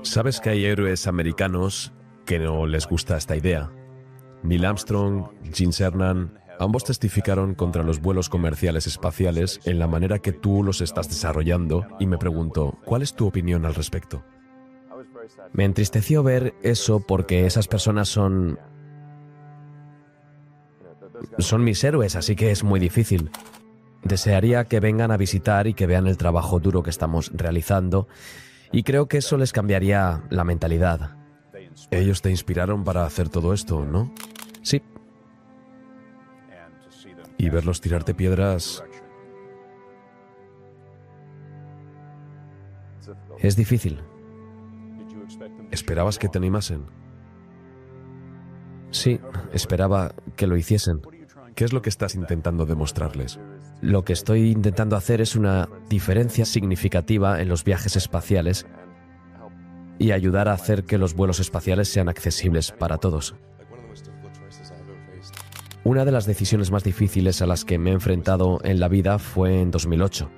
Sabes que hay héroes americanos que no les gusta esta idea. Neil Armstrong, Gene Cernan, ambos testificaron contra los vuelos comerciales espaciales en la manera que tú los estás desarrollando y me pregunto, ¿cuál es tu opinión al respecto? Me entristeció ver eso porque esas personas son mis héroes, así que es muy difícil. Desearía que vengan a visitar y que vean el trabajo duro que estamos realizando y creo que eso les cambiaría la mentalidad. Ellos te inspiraron para hacer todo esto, ¿no? Sí, Y verlos tirarte piedras. es difícil. ¿Esperabas que te animasen? Sí, esperaba que lo hiciesen. ¿Qué es lo que estás intentando demostrarles? Lo que estoy intentando hacer es una diferencia significativa en los viajes espaciales y ayudar a hacer que los vuelos espaciales sean accesibles para todos. Una de las decisiones más difíciles a las que me he enfrentado en la vida fue en 2008.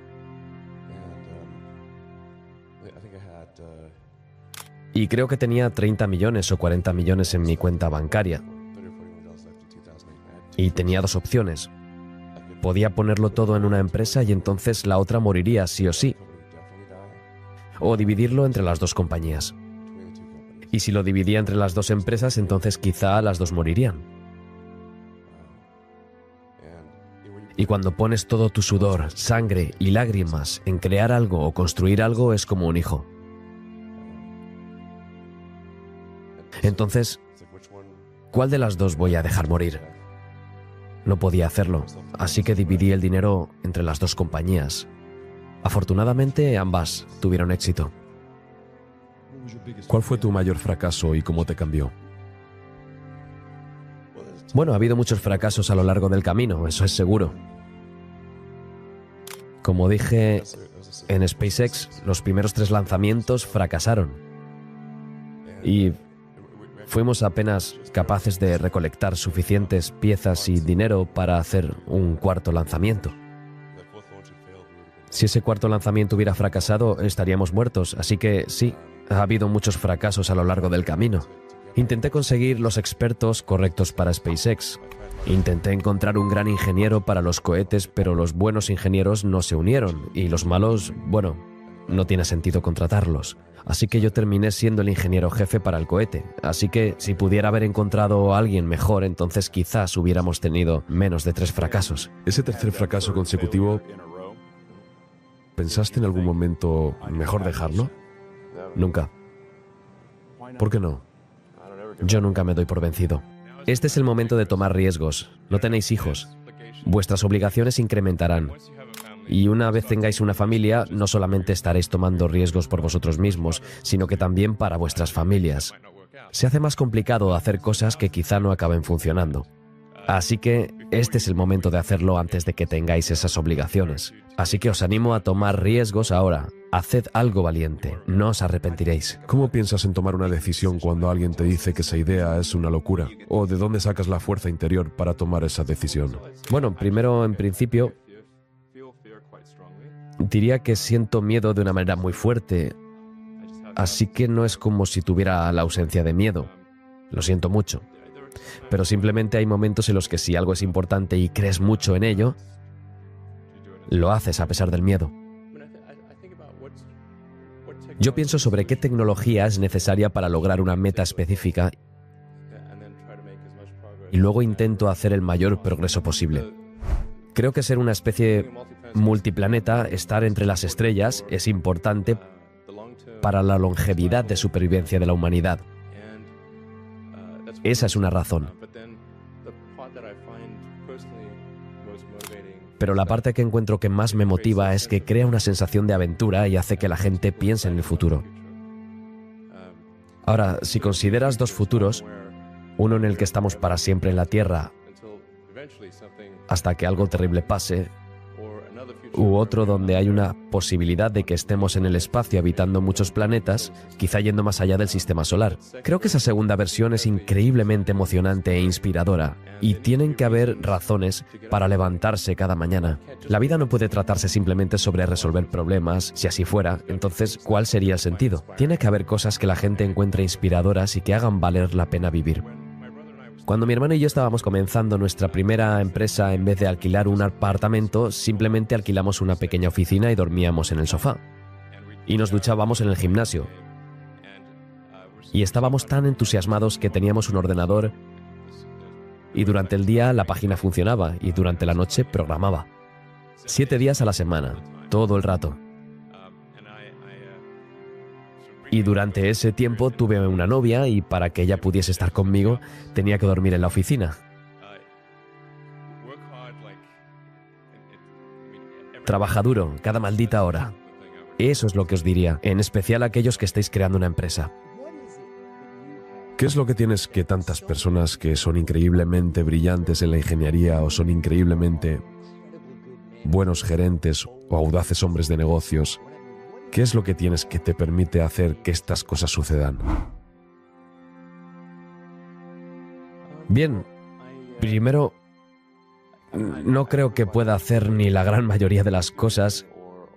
Y creo que tenía 30 millones o 40 millones en mi cuenta bancaria. Y tenía dos opciones. Podía ponerlo todo en una empresa y entonces la otra moriría sí o sí. O dividirlo entre las dos compañías. Y si lo dividía entre las dos empresas, entonces quizá las dos morirían. Y cuando pones todo tu sudor, sangre y lágrimas en crear algo o construir algo, es como un hijo. Entonces, ¿cuál de las dos voy a dejar morir? No podía hacerlo, así que dividí el dinero entre las dos compañías. Afortunadamente, ambas tuvieron éxito. ¿Cuál fue tu mayor fracaso y cómo te cambió? Bueno, ha habido muchos fracasos a lo largo del camino, eso es seguro. Como dije, en SpaceX, los primeros 3 lanzamientos fracasaron. Y fuimos apenas capaces de recolectar suficientes piezas y dinero para hacer un cuarto lanzamiento. Si ese cuarto lanzamiento hubiera fracasado, estaríamos muertos, así que sí, ha habido muchos fracasos a lo largo del camino. Intenté conseguir los expertos correctos para SpaceX. Intenté encontrar un gran ingeniero para los cohetes, pero los buenos ingenieros no se unieron y los malos, bueno, no tiene sentido contratarlos. Así que yo terminé siendo el ingeniero jefe para el cohete. Así que si pudiera haber encontrado a alguien mejor, entonces quizás hubiéramos tenido menos de 3 fracasos. Ese tercer fracaso consecutivo, ¿pensaste en algún momento mejor dejarlo? Nunca. ¿Por qué no? Yo nunca me doy por vencido. Este es el momento de tomar riesgos. No tenéis hijos. Vuestras obligaciones incrementarán. Y una vez tengáis una familia, no solamente estaréis tomando riesgos por vosotros mismos, sino que también para vuestras familias. Se hace más complicado hacer cosas que quizá no acaben funcionando. Así que este es el momento de hacerlo antes de que tengáis esas obligaciones. Así que os animo a tomar riesgos ahora. Haced algo valiente, no os arrepentiréis. ¿Cómo piensas en tomar una decisión cuando alguien te dice que esa idea es una locura? ¿O de dónde sacas la fuerza interior para tomar esa decisión? Bueno, primero, en principio, diría que siento miedo de una manera muy fuerte. Así que no es como si tuviera la ausencia de miedo. Lo siento mucho. Pero simplemente hay momentos en los que si algo es importante y crees mucho en ello, lo haces a pesar del miedo. Yo pienso sobre qué tecnología es necesaria para lograr una meta específica y luego intento hacer el mayor progreso posible. Creo que ser una especie multiplaneta, estar entre las estrellas, es importante para la longevidad de supervivencia de la humanidad. Esa es una razón. Pero la parte que encuentro que más me motiva es que crea una sensación de aventura y hace que la gente piense en el futuro. Ahora, si consideras 2 futuros, uno en el que estamos para siempre en la Tierra hasta que algo terrible pase, u otro donde hay una posibilidad de que estemos en el espacio habitando muchos planetas, quizá yendo más allá del sistema solar. Creo que esa segunda versión es increíblemente emocionante e inspiradora, y tienen que haber razones para levantarse cada mañana. La vida no puede tratarse simplemente sobre resolver problemas. Si así fuera, entonces, ¿cuál sería el sentido? Tiene que haber cosas que la gente encuentre inspiradoras y que hagan valer la pena vivir. Cuando mi hermano y yo estábamos comenzando nuestra primera empresa, en vez de alquilar un apartamento, simplemente alquilamos una pequeña oficina y dormíamos en el sofá. Y nos duchábamos en el gimnasio. Y estábamos tan entusiasmados que teníamos un ordenador y durante el día la página funcionaba y durante la noche programaba. 7 días a la semana, todo el rato. Y durante ese tiempo tuve una novia y para que ella pudiese estar conmigo tenía que dormir en la oficina. Trabaja duro, cada maldita hora. Eso es lo que os diría, en especial a aquellos que estáis creando una empresa. ¿Qué es lo que tienes que tantas personas que son increíblemente brillantes en la ingeniería o son increíblemente buenos gerentes o audaces hombres de negocios? ¿Qué es lo que tienes que te permite hacer que estas cosas sucedan? Bien, primero, no creo que pueda hacer ni la gran mayoría de las cosas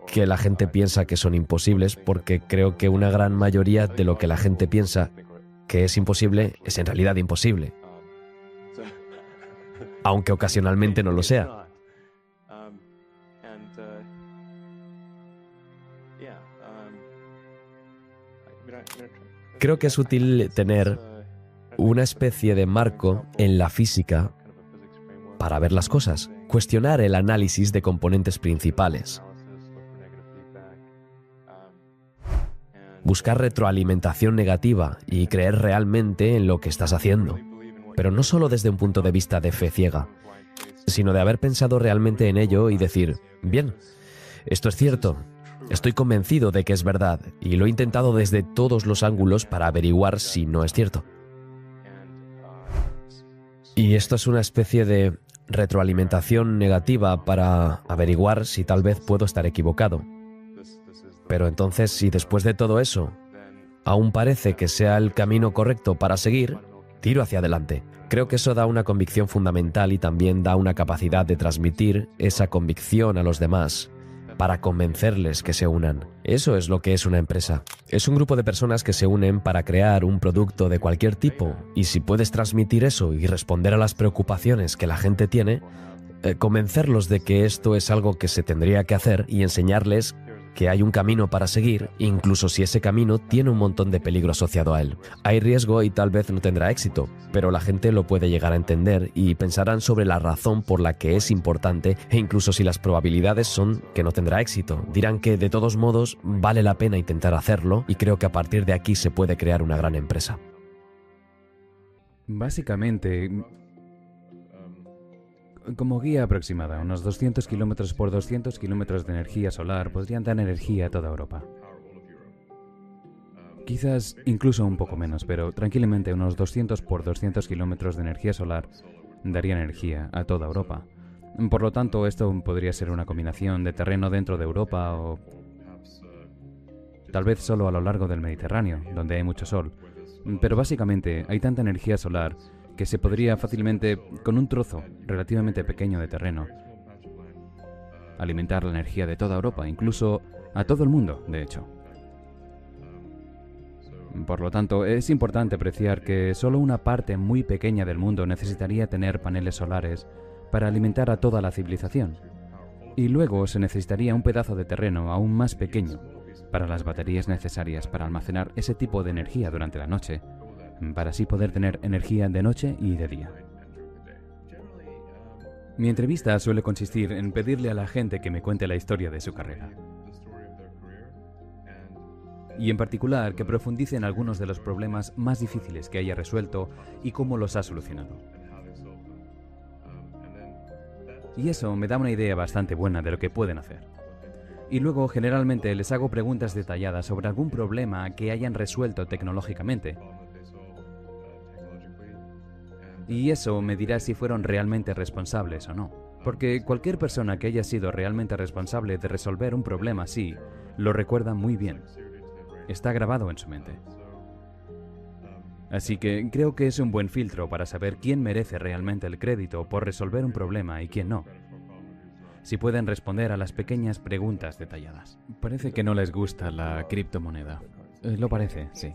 que la gente piensa que son imposibles, porque creo que una gran mayoría de lo que la gente piensa que es imposible es en realidad imposible, aunque ocasionalmente no lo sea. Creo que es útil tener una especie de marco en la física para ver las cosas, cuestionar el análisis de componentes principales, buscar retroalimentación negativa y creer realmente en lo que estás haciendo, pero no solo desde un punto de vista de fe ciega, sino de haber pensado realmente en ello y decir, bien, esto es cierto. Estoy convencido de que es verdad y lo he intentado desde todos los ángulos para averiguar si no es cierto. Y esto es una especie de retroalimentación negativa para averiguar si tal vez puedo estar equivocado. Pero entonces, si después de todo eso aún parece que sea el camino correcto para seguir, tiro hacia adelante. Creo que eso da una convicción fundamental y también da una capacidad de transmitir esa convicción a los demás, para convencerles que se unan. Eso es lo que es una empresa. Es un grupo de personas que se unen para crear un producto de cualquier tipo, y si puedes transmitir eso y responder a las preocupaciones que la gente tiene, convencerlos de que esto es algo que se tendría que hacer y enseñarles que hay un camino para seguir, incluso si ese camino tiene un montón de peligro asociado a él. Hay riesgo y tal vez no tendrá éxito, pero la gente lo puede llegar a entender y pensarán sobre la razón por la que es importante, e incluso si las probabilidades son que no tendrá éxito, dirán que de todos modos vale la pena intentar hacerlo, y creo que a partir de aquí se puede crear una gran empresa. Básicamente, como guía aproximada, unos 200 kilómetros por 200 kilómetros de energía solar podrían dar energía a toda Europa. Quizás incluso un poco menos, pero tranquilamente unos 200 por 200 kilómetros de energía solar daría energía a toda Europa. Por lo tanto, esto podría ser una combinación de terreno dentro de Europa o tal vez solo a lo largo del Mediterráneo, donde hay mucho sol. Pero básicamente hay tanta energía solar que se podría fácilmente, con un trozo relativamente pequeño de terreno, alimentar la energía de toda Europa, incluso a todo el mundo, de hecho. Por lo tanto, es importante apreciar que solo una parte muy pequeña del mundo necesitaría tener paneles solares para alimentar a toda la civilización. Y luego se necesitaría un pedazo de terreno aún más pequeño para las baterías necesarias para almacenar ese tipo de energía durante la noche, para así poder tener energía de noche y de día. Mi entrevista suele consistir en pedirle a la gente que me cuente la historia de su carrera. Y en particular que profundice en algunos de los problemas más difíciles que haya resuelto y cómo los ha solucionado. Y eso me da una idea bastante buena de lo que pueden hacer. Y luego generalmente les hago preguntas detalladas sobre algún problema que hayan resuelto tecnológicamente. Y eso me dirá si fueron realmente responsables o no. Porque cualquier persona que haya sido realmente responsable de resolver un problema así, lo recuerda muy bien. Está grabado en su mente. Así que creo que es un buen filtro para saber quién merece realmente el crédito por resolver un problema y quién no. Si pueden responder a las pequeñas preguntas detalladas. Parece que no les gusta la criptomoneda. Lo parece, sí.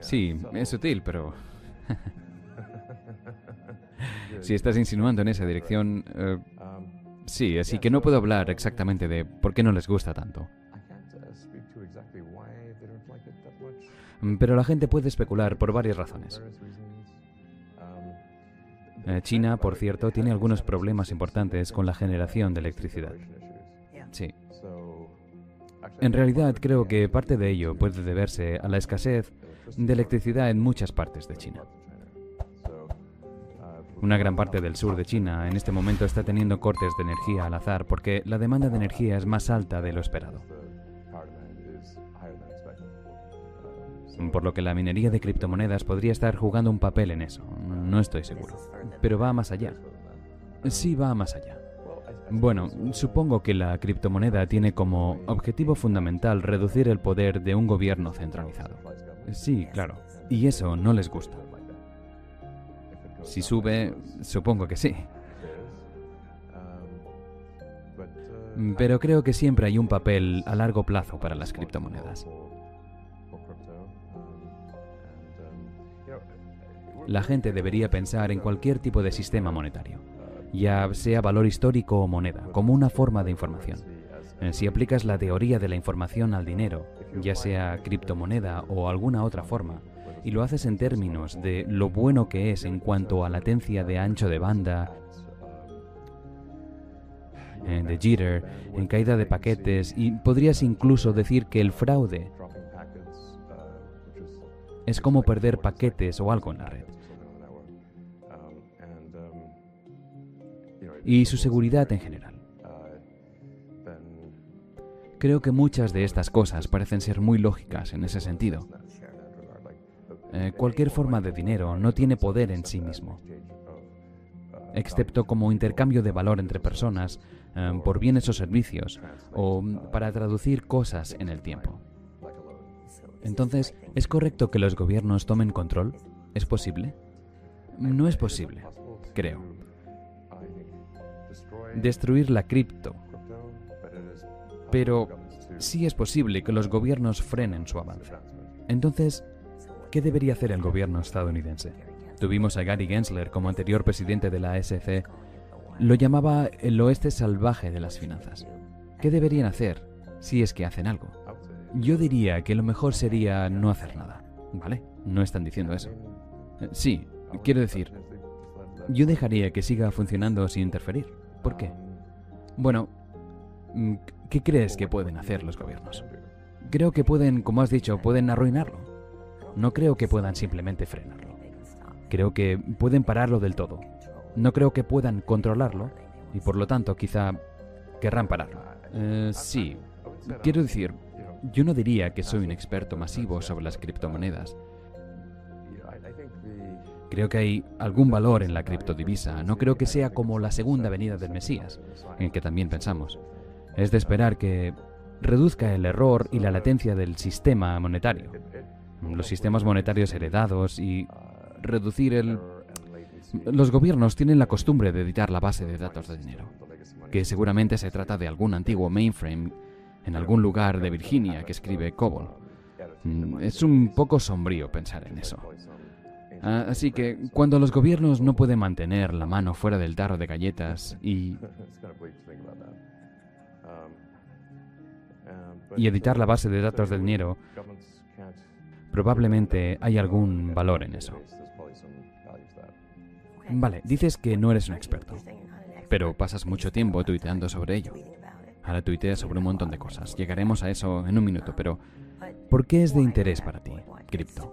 Sí, es sutil, pero... Si estás insinuando en esa dirección... sí, así que no puedo hablar exactamente de por qué no les gusta tanto. Pero la gente puede especular por varias razones. China, por cierto, tiene algunos problemas importantes con la generación de electricidad. Sí. En realidad, creo que parte de ello puede deberse a la escasez de electricidad en muchas partes de China. Una gran parte del sur de China en este momento está teniendo cortes de energía al azar porque la demanda de energía es más alta de lo esperado. Por lo que la minería de criptomonedas podría estar jugando un papel en eso. No estoy seguro. Pero va más allá. Sí, va más allá. Bueno, supongo que la criptomoneda tiene como objetivo fundamental reducir el poder de un gobierno centralizado. Sí, claro. Y eso no les gusta. Si sube, supongo que sí. Pero creo que siempre hay un papel a largo plazo para las criptomonedas. La gente debería pensar en cualquier tipo de sistema monetario, ya sea valor histórico o moneda, como una forma de información. Si aplicas la teoría de la información al dinero, ya sea criptomoneda o alguna otra forma, y lo haces en términos de lo bueno que es en cuanto a latencia de ancho de banda, de jitter, en caída de paquetes, y podrías incluso decir que el fraude es como perder paquetes o algo en la red. Y su seguridad en general. Creo que muchas de estas cosas parecen ser muy lógicas en ese sentido. Cualquier forma de dinero no tiene poder en sí mismo, excepto como intercambio de valor entre personas por bienes o servicios, o para traducir cosas en el tiempo. Entonces, ¿es correcto que los gobiernos tomen control? ¿Es posible? No es posible, creo. Destruir la cripto. Pero sí es posible que los gobiernos frenen su avance. Entonces, ¿qué debería hacer el gobierno estadounidense? Tuvimos a Gary Gensler como anterior presidente de la SEC. Lo llamaba el oeste salvaje de las finanzas. ¿Qué deberían hacer si es que hacen algo? Yo diría que lo mejor sería no hacer nada, ¿vale? No están diciendo eso. Sí, quiero decir, yo dejaría que siga funcionando sin interferir. ¿Por qué? Bueno, ¿qué crees que pueden hacer los gobiernos? Creo que pueden, como has dicho, pueden arruinarlo. No creo que puedan simplemente frenarlo. Creo que pueden pararlo del todo. No creo que puedan controlarlo y por lo tanto quizá querrán pararlo. Sí, quiero decir, yo no diría que soy un experto masivo sobre las criptomonedas. Creo que hay algún valor en la criptodivisa. No creo que sea como la segunda venida del Mesías, en que también pensamos. Es de esperar que reduzca el error y la latencia del sistema monetario. Los sistemas monetarios heredados y reducir el... Los gobiernos tienen la costumbre de editar la base de datos de dinero, que seguramente se trata de algún antiguo mainframe en algún lugar de Virginia que escribe COBOL. Es un poco sombrío pensar en eso. Así que cuando los gobiernos no pueden mantener la mano fuera del tarro de galletas y editar la base de datos de dinero, probablemente hay algún valor en eso. Vale, dices que no eres un experto, pero pasas mucho tiempo tuiteando sobre ello. Ahora tuiteas sobre un montón de cosas. Llegaremos a eso en un minuto, pero ¿por qué es de interés para ti, cripto?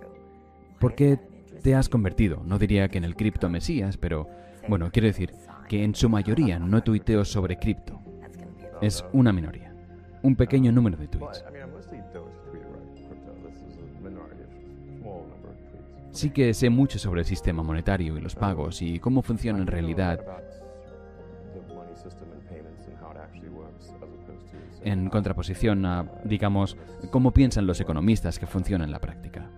¿Por qué te has convertido? No diría que en el cripto mesías, pero bueno, quiero decir que en su mayoría no tuiteo sobre cripto. Es una minoría, un pequeño número de tweets. Sí que sé mucho sobre el sistema monetario y los pagos y cómo funciona en realidad. en contraposición a, digamos, cómo piensan los economistas que funciona en la práctica.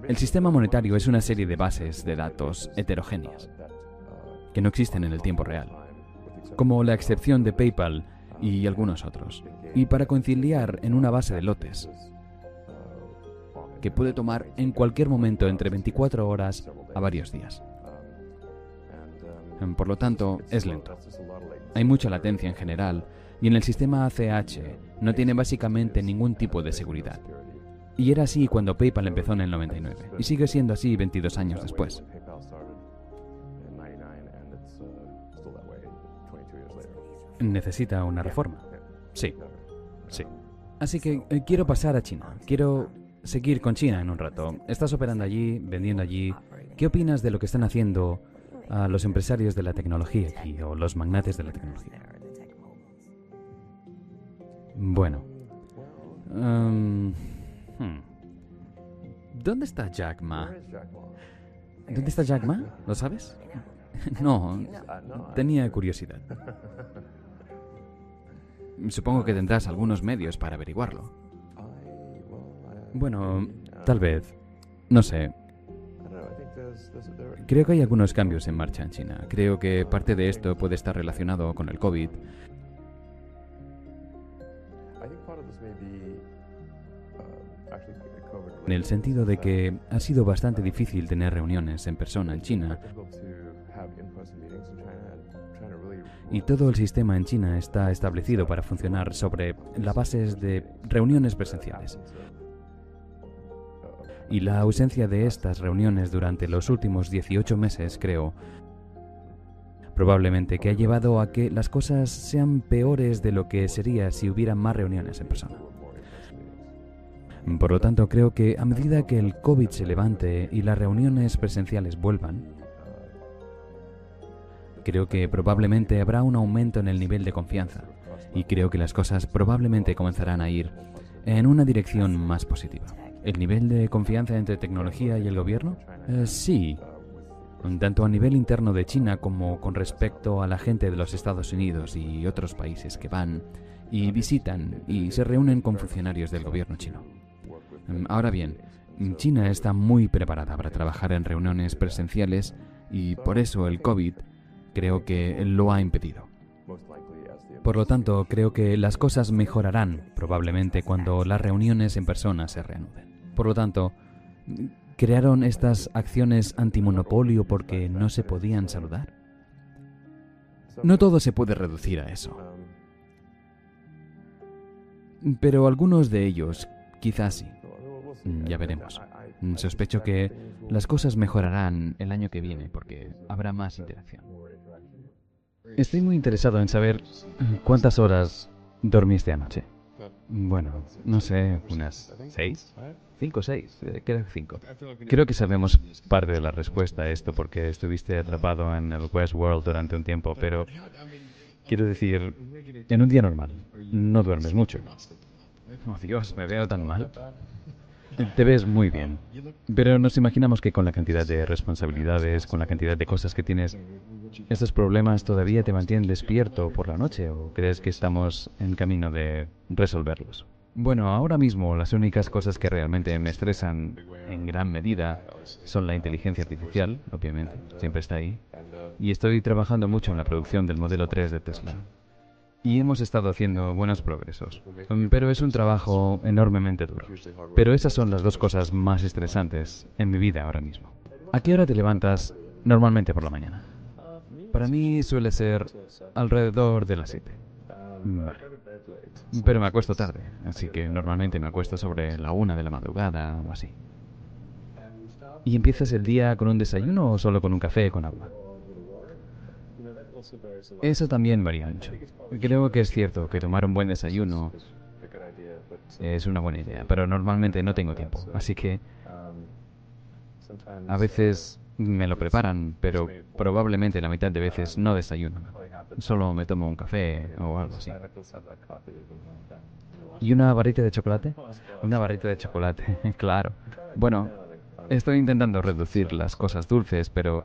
El sistema monetario es una serie de bases de datos heterogéneas que no existen en el tiempo real, como la excepción de PayPal y algunos otros, y para conciliar en una base de lotes que puede tomar en cualquier momento entre 24 horas a varios días. Por lo tanto, es lento. Hay mucha latencia en general, y en el sistema ACH no tiene básicamente ningún tipo de seguridad. Y era así cuando PayPal empezó en el 99, y sigue siendo así 22 años después. ¿Necesita una reforma? Sí. Así que quiero pasar a China. Quiero seguir con China en un rato. Estás operando allí, vendiendo allí. ¿Qué opinas de lo que están haciendo a los empresarios de la tecnología aquí, o los magnates de la tecnología? Bueno. ¿Dónde está Jack Ma? ¿Dónde está Jack Ma? ¿Lo sabes? No, tenía curiosidad. Supongo que tendrás algunos medios para averiguarlo. Bueno, tal vez. No sé. Creo que hay algunos cambios en marcha en China. Creo que parte de esto puede estar relacionado con el COVID. En el sentido de que ha sido bastante difícil tener reuniones en persona en China. Y todo el sistema en China está establecido para funcionar sobre la base de reuniones presenciales. Y la ausencia de estas reuniones durante los últimos 18 meses, creo, probablemente que ha llevado a que las cosas sean peores de lo que sería si hubiera más reuniones en persona. Por lo tanto, creo que a medida que el COVID se levante y las reuniones presenciales vuelvan, creo que probablemente habrá un aumento en el nivel de confianza, y creo que las cosas probablemente comenzarán a ir en una dirección más positiva. ¿El nivel de confianza entre tecnología y el gobierno? Sí, tanto a nivel interno de China como con respecto a la gente de los Estados Unidos y otros países que van y visitan y se reúnen con funcionarios del gobierno chino. Ahora bien, China está muy preparada para trabajar en reuniones presenciales y por eso el COVID creo que lo ha impedido. Por lo tanto, creo que las cosas mejorarán probablemente cuando las reuniones en persona se reanuden. Por lo tanto, ¿crearon estas acciones antimonopolio porque no se podían saludar? No todo se puede reducir a eso. Pero algunos de ellos, quizás sí. Ya veremos. Sospecho que las cosas mejorarán el año que viene porque habrá más interacción. Estoy muy interesado en saber cuántas horas dormiste anoche. Bueno, no sé, unas 6, 5 o 6, creo que 5. Creo que sabemos parte de la respuesta a esto porque estuviste atrapado en el Westworld durante un tiempo, pero quiero decir, en un día normal, no duermes mucho. Oh Dios, me veo tan mal. Te ves muy bien, pero nos imaginamos que con la cantidad de responsabilidades, con la cantidad de cosas que tienes, ¿estos problemas todavía te mantienen despierto por la noche o crees que estamos en camino de resolverlos? Bueno, ahora mismo las únicas cosas que realmente me estresan en gran medida son la inteligencia artificial, obviamente, siempre está ahí, y estoy trabajando mucho en la producción del modelo 3 de Tesla. Y hemos estado haciendo buenos progresos, pero es un trabajo enormemente duro. Pero esas son las dos cosas más estresantes en mi vida ahora mismo. ¿A qué hora te levantas normalmente por la mañana? Para mí suele ser alrededor de las 7. Vale. Pero me acuesto tarde, así que normalmente me acuesto sobre la 1 de la madrugada o así. ¿Y empiezas el día con un desayuno o solo con un café con agua? Eso también varía mucho. Creo que es cierto que tomar un buen desayuno es una buena idea, pero normalmente no tengo tiempo, así que a veces me lo preparan, pero probablemente la mitad de veces no desayuno. Solo me tomo un café o algo así. ¿Y una barrita de chocolate? Una barrita de chocolate, claro. Bueno, estoy intentando reducir las cosas dulces, pero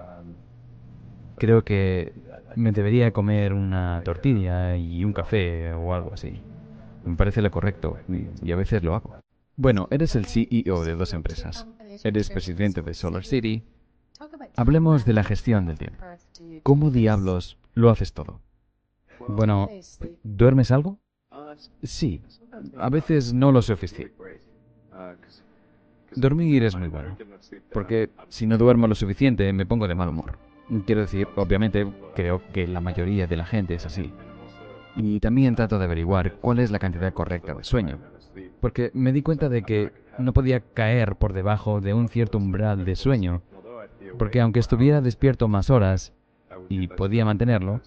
creo que me debería comer una tortilla y un café o algo así. Me parece lo correcto y a veces lo hago. Bueno, eres el CEO de 2 empresas. Eres presidente de SolarCity. Hablemos de la gestión del tiempo. ¿Cómo diablos lo haces todo? Bueno, ¿duermes algo? Sí, a veces no lo suficiente. Dormir es muy bueno, porque si no duermo lo suficiente me pongo de mal humor. Quiero decir, obviamente, creo que la mayoría de la gente es así. Y también trato de averiguar cuál es la cantidad correcta de sueño, porque me di cuenta de que no podía caer por debajo de un cierto umbral de sueño, porque aunque estuviera despierto más horas y podía mantenerlo,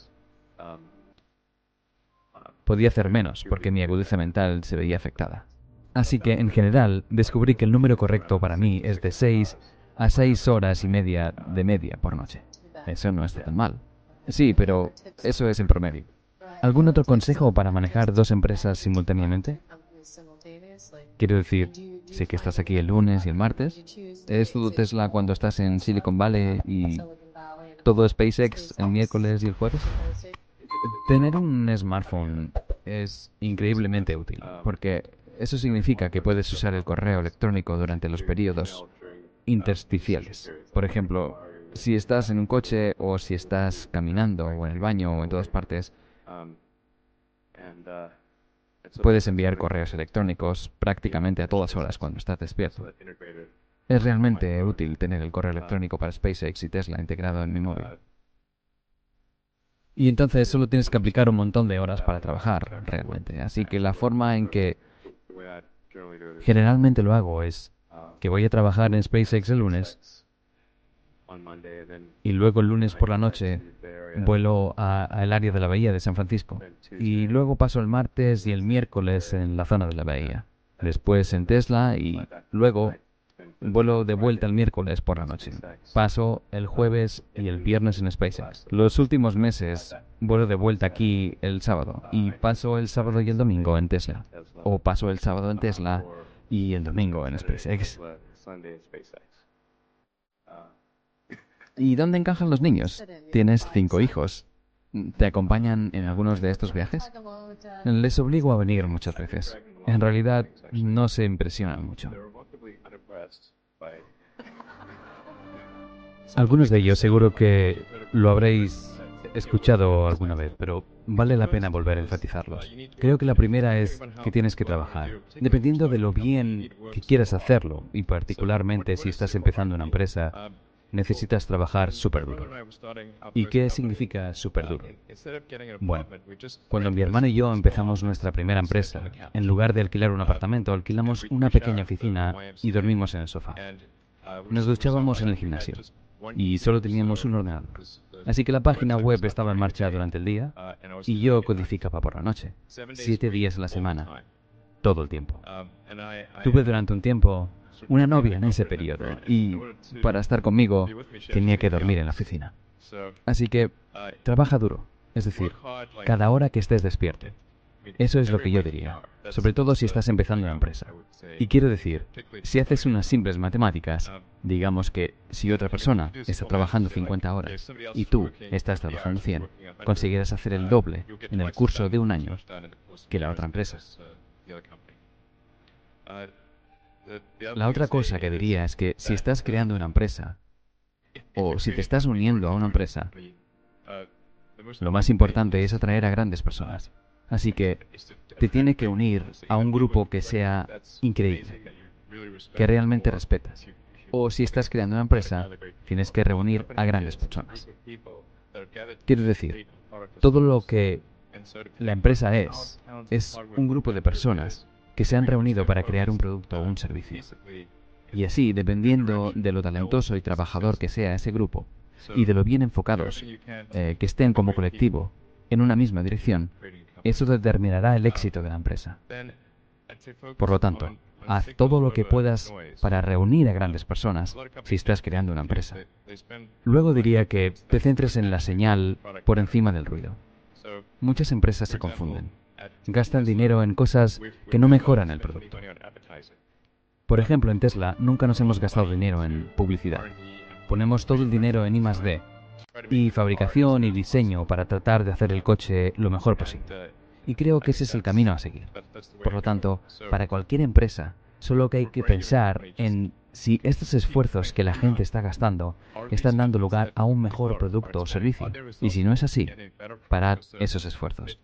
podía hacer menos, porque mi agudeza mental se veía afectada. Así que, en general, descubrí que el número correcto para mí es de 6 a 6 horas y media de media por noche. Eso no está tan mal. Sí, pero eso es en promedio. ¿Algún otro consejo para manejar 2 empresas simultáneamente? Quiero decir, sé que estás aquí el lunes y el martes. ¿Es tu Tesla cuando estás en Silicon Valley y todo SpaceX el miércoles y el jueves? Tener un smartphone es increíblemente útil, porque eso significa que puedes usar el correo electrónico durante los periodos intersticiales. Por ejemplo, si estás en un coche o si estás caminando o en el baño o en todas partes, puedes enviar correos electrónicos prácticamente a todas horas cuando estás despierto. Es realmente útil tener el correo electrónico para SpaceX y Tesla integrado en mi móvil. Y entonces solo tienes que aplicar un montón de horas para trabajar, realmente. Así que la forma en que generalmente lo hago es que voy a trabajar en SpaceX el lunes y luego el lunes por la noche vuelo al área de la bahía de San Francisco y luego paso el martes y el miércoles en la zona de la bahía. Después en Tesla y luego vuelo de vuelta el miércoles por la noche. Paso el jueves y el viernes en SpaceX. Los últimos meses vuelo de vuelta aquí el sábado y paso el sábado y el domingo en Tesla. O paso el sábado en Tesla y el domingo en SpaceX. ¿Y dónde encajan los niños? Tienes 5 hijos. ¿Te acompañan en algunos de estos viajes? Les obligo a venir muchas veces. En realidad, no se impresionan mucho. Algunos de ellos seguro que lo habréis escuchado alguna vez, pero vale la pena volver a enfatizarlos. Creo que la primera es que tienes que trabajar. Dependiendo de lo bien que quieras hacerlo, y particularmente si estás empezando una empresa, necesitas trabajar súper duro. ¿Y qué significa súper duro? Bueno, cuando mi hermano y yo empezamos nuestra primera empresa, en lugar de alquilar un apartamento, alquilamos una pequeña oficina y dormimos en el sofá. Nos duchábamos en el gimnasio y solo teníamos un ordenador. Así que la página web estaba en marcha durante el día y yo codificaba por la noche, 7 días a la semana, todo el tiempo. Tuve durante un tiempo una novia en ese periodo y para estar conmigo tenía que dormir en la oficina. Así que trabaja duro, es decir, cada hora que estés despierto. Eso es lo que yo diría, sobre todo si estás empezando una empresa. Y quiero decir, si haces unas simples matemáticas, digamos que si otra persona está trabajando 50 horas y tú estás trabajando 100, conseguirás hacer el doble en el curso de un año que la otra empresa. La otra cosa que diría es que si estás creando una empresa o si te estás uniendo a una empresa, lo más importante es atraer a grandes personas. Así que te tiene que unir a un grupo que sea increíble, que realmente respetas. O si estás creando una empresa, tienes que reunir a grandes personas. Quiero decir, todo lo que la empresa es un grupo de personas que se han reunido para crear un producto o un servicio. Y así, dependiendo de lo talentoso y trabajador que sea ese grupo, y de lo bien enfocados, que estén como colectivo en una misma dirección, eso determinará el éxito de la empresa. Por lo tanto, haz todo lo que puedas para reunir a grandes personas si estás creando una empresa. Luego diría que te centres en la señal por encima del ruido. Muchas empresas se confunden. Gastan dinero en cosas que no mejoran el producto. Por ejemplo, en Tesla nunca nos hemos gastado dinero en publicidad. Ponemos todo el dinero en I+D, y fabricación y diseño para tratar de hacer el coche lo mejor posible. Y creo que ese es el camino a seguir. Por lo tanto, para cualquier empresa, solo que hay que pensar en si estos esfuerzos que la gente está gastando están dando lugar a un mejor producto o servicio. Y si no es así, parad esos esfuerzos.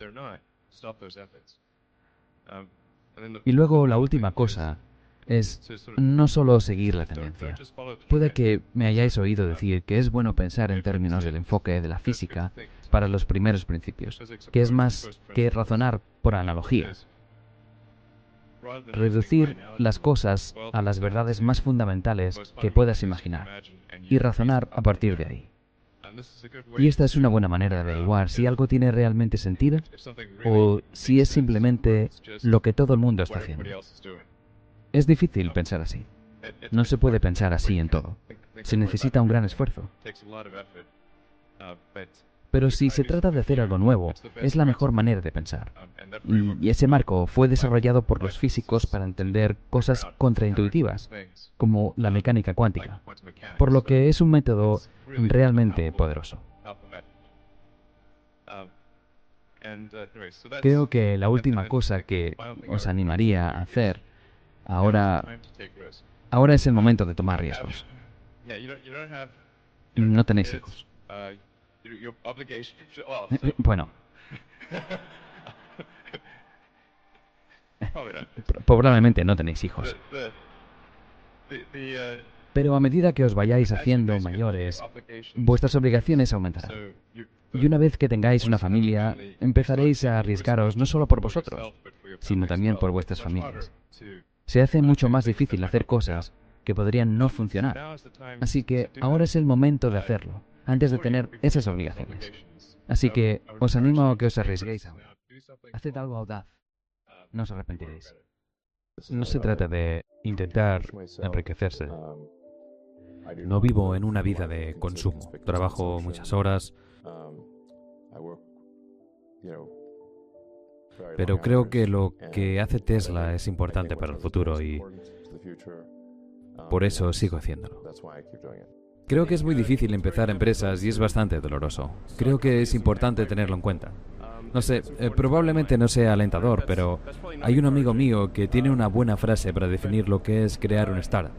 Y luego la última cosa es no solo seguir la tendencia. Puede que me hayáis oído decir que es bueno pensar en términos del enfoque de la física para los primeros principios, que es más que razonar por analogía. Reducir las cosas a las verdades más fundamentales que puedas imaginar y razonar a partir de ahí. Y esta es una buena manera de averiguar si algo tiene realmente sentido o si es simplemente lo que todo el mundo está haciendo. Es difícil pensar así. No se puede pensar así en todo. Se necesita un gran esfuerzo. Pero si se trata de hacer algo nuevo, es la mejor manera de pensar. Y ese marco fue desarrollado por los físicos para entender cosas contraintuitivas, como la mecánica cuántica, por lo que es un método realmente poderoso. Creo que la última cosa que os animaría a hacer ahora es el momento de tomar riesgos. No tenéis hijos. Bueno. Probablemente no tenéis hijos. Pero a medida que os vayáis haciendo mayores, vuestras obligaciones aumentarán. Y una vez que tengáis una familia, empezaréis a arriesgaros no solo por vosotros, sino también por vuestras familias. Se hace mucho más difícil hacer cosas que podrían no funcionar. Así que ahora es el momento de hacerlo, antes de tener esas obligaciones. Así que os animo a que os arriesguéis ahora. Haced algo audaz. No os arrepentiréis. No se trata de intentar enriquecerse. No vivo en una vida de consumo. Trabajo muchas horas, pero creo que lo que hace Tesla es importante para el futuro y por eso sigo haciéndolo. Creo que es muy difícil empezar empresas y es bastante doloroso. Creo que es importante tenerlo en cuenta. No sé, probablemente no sea alentador, pero hay un amigo mío que tiene una buena frase para definir lo que es crear un startup.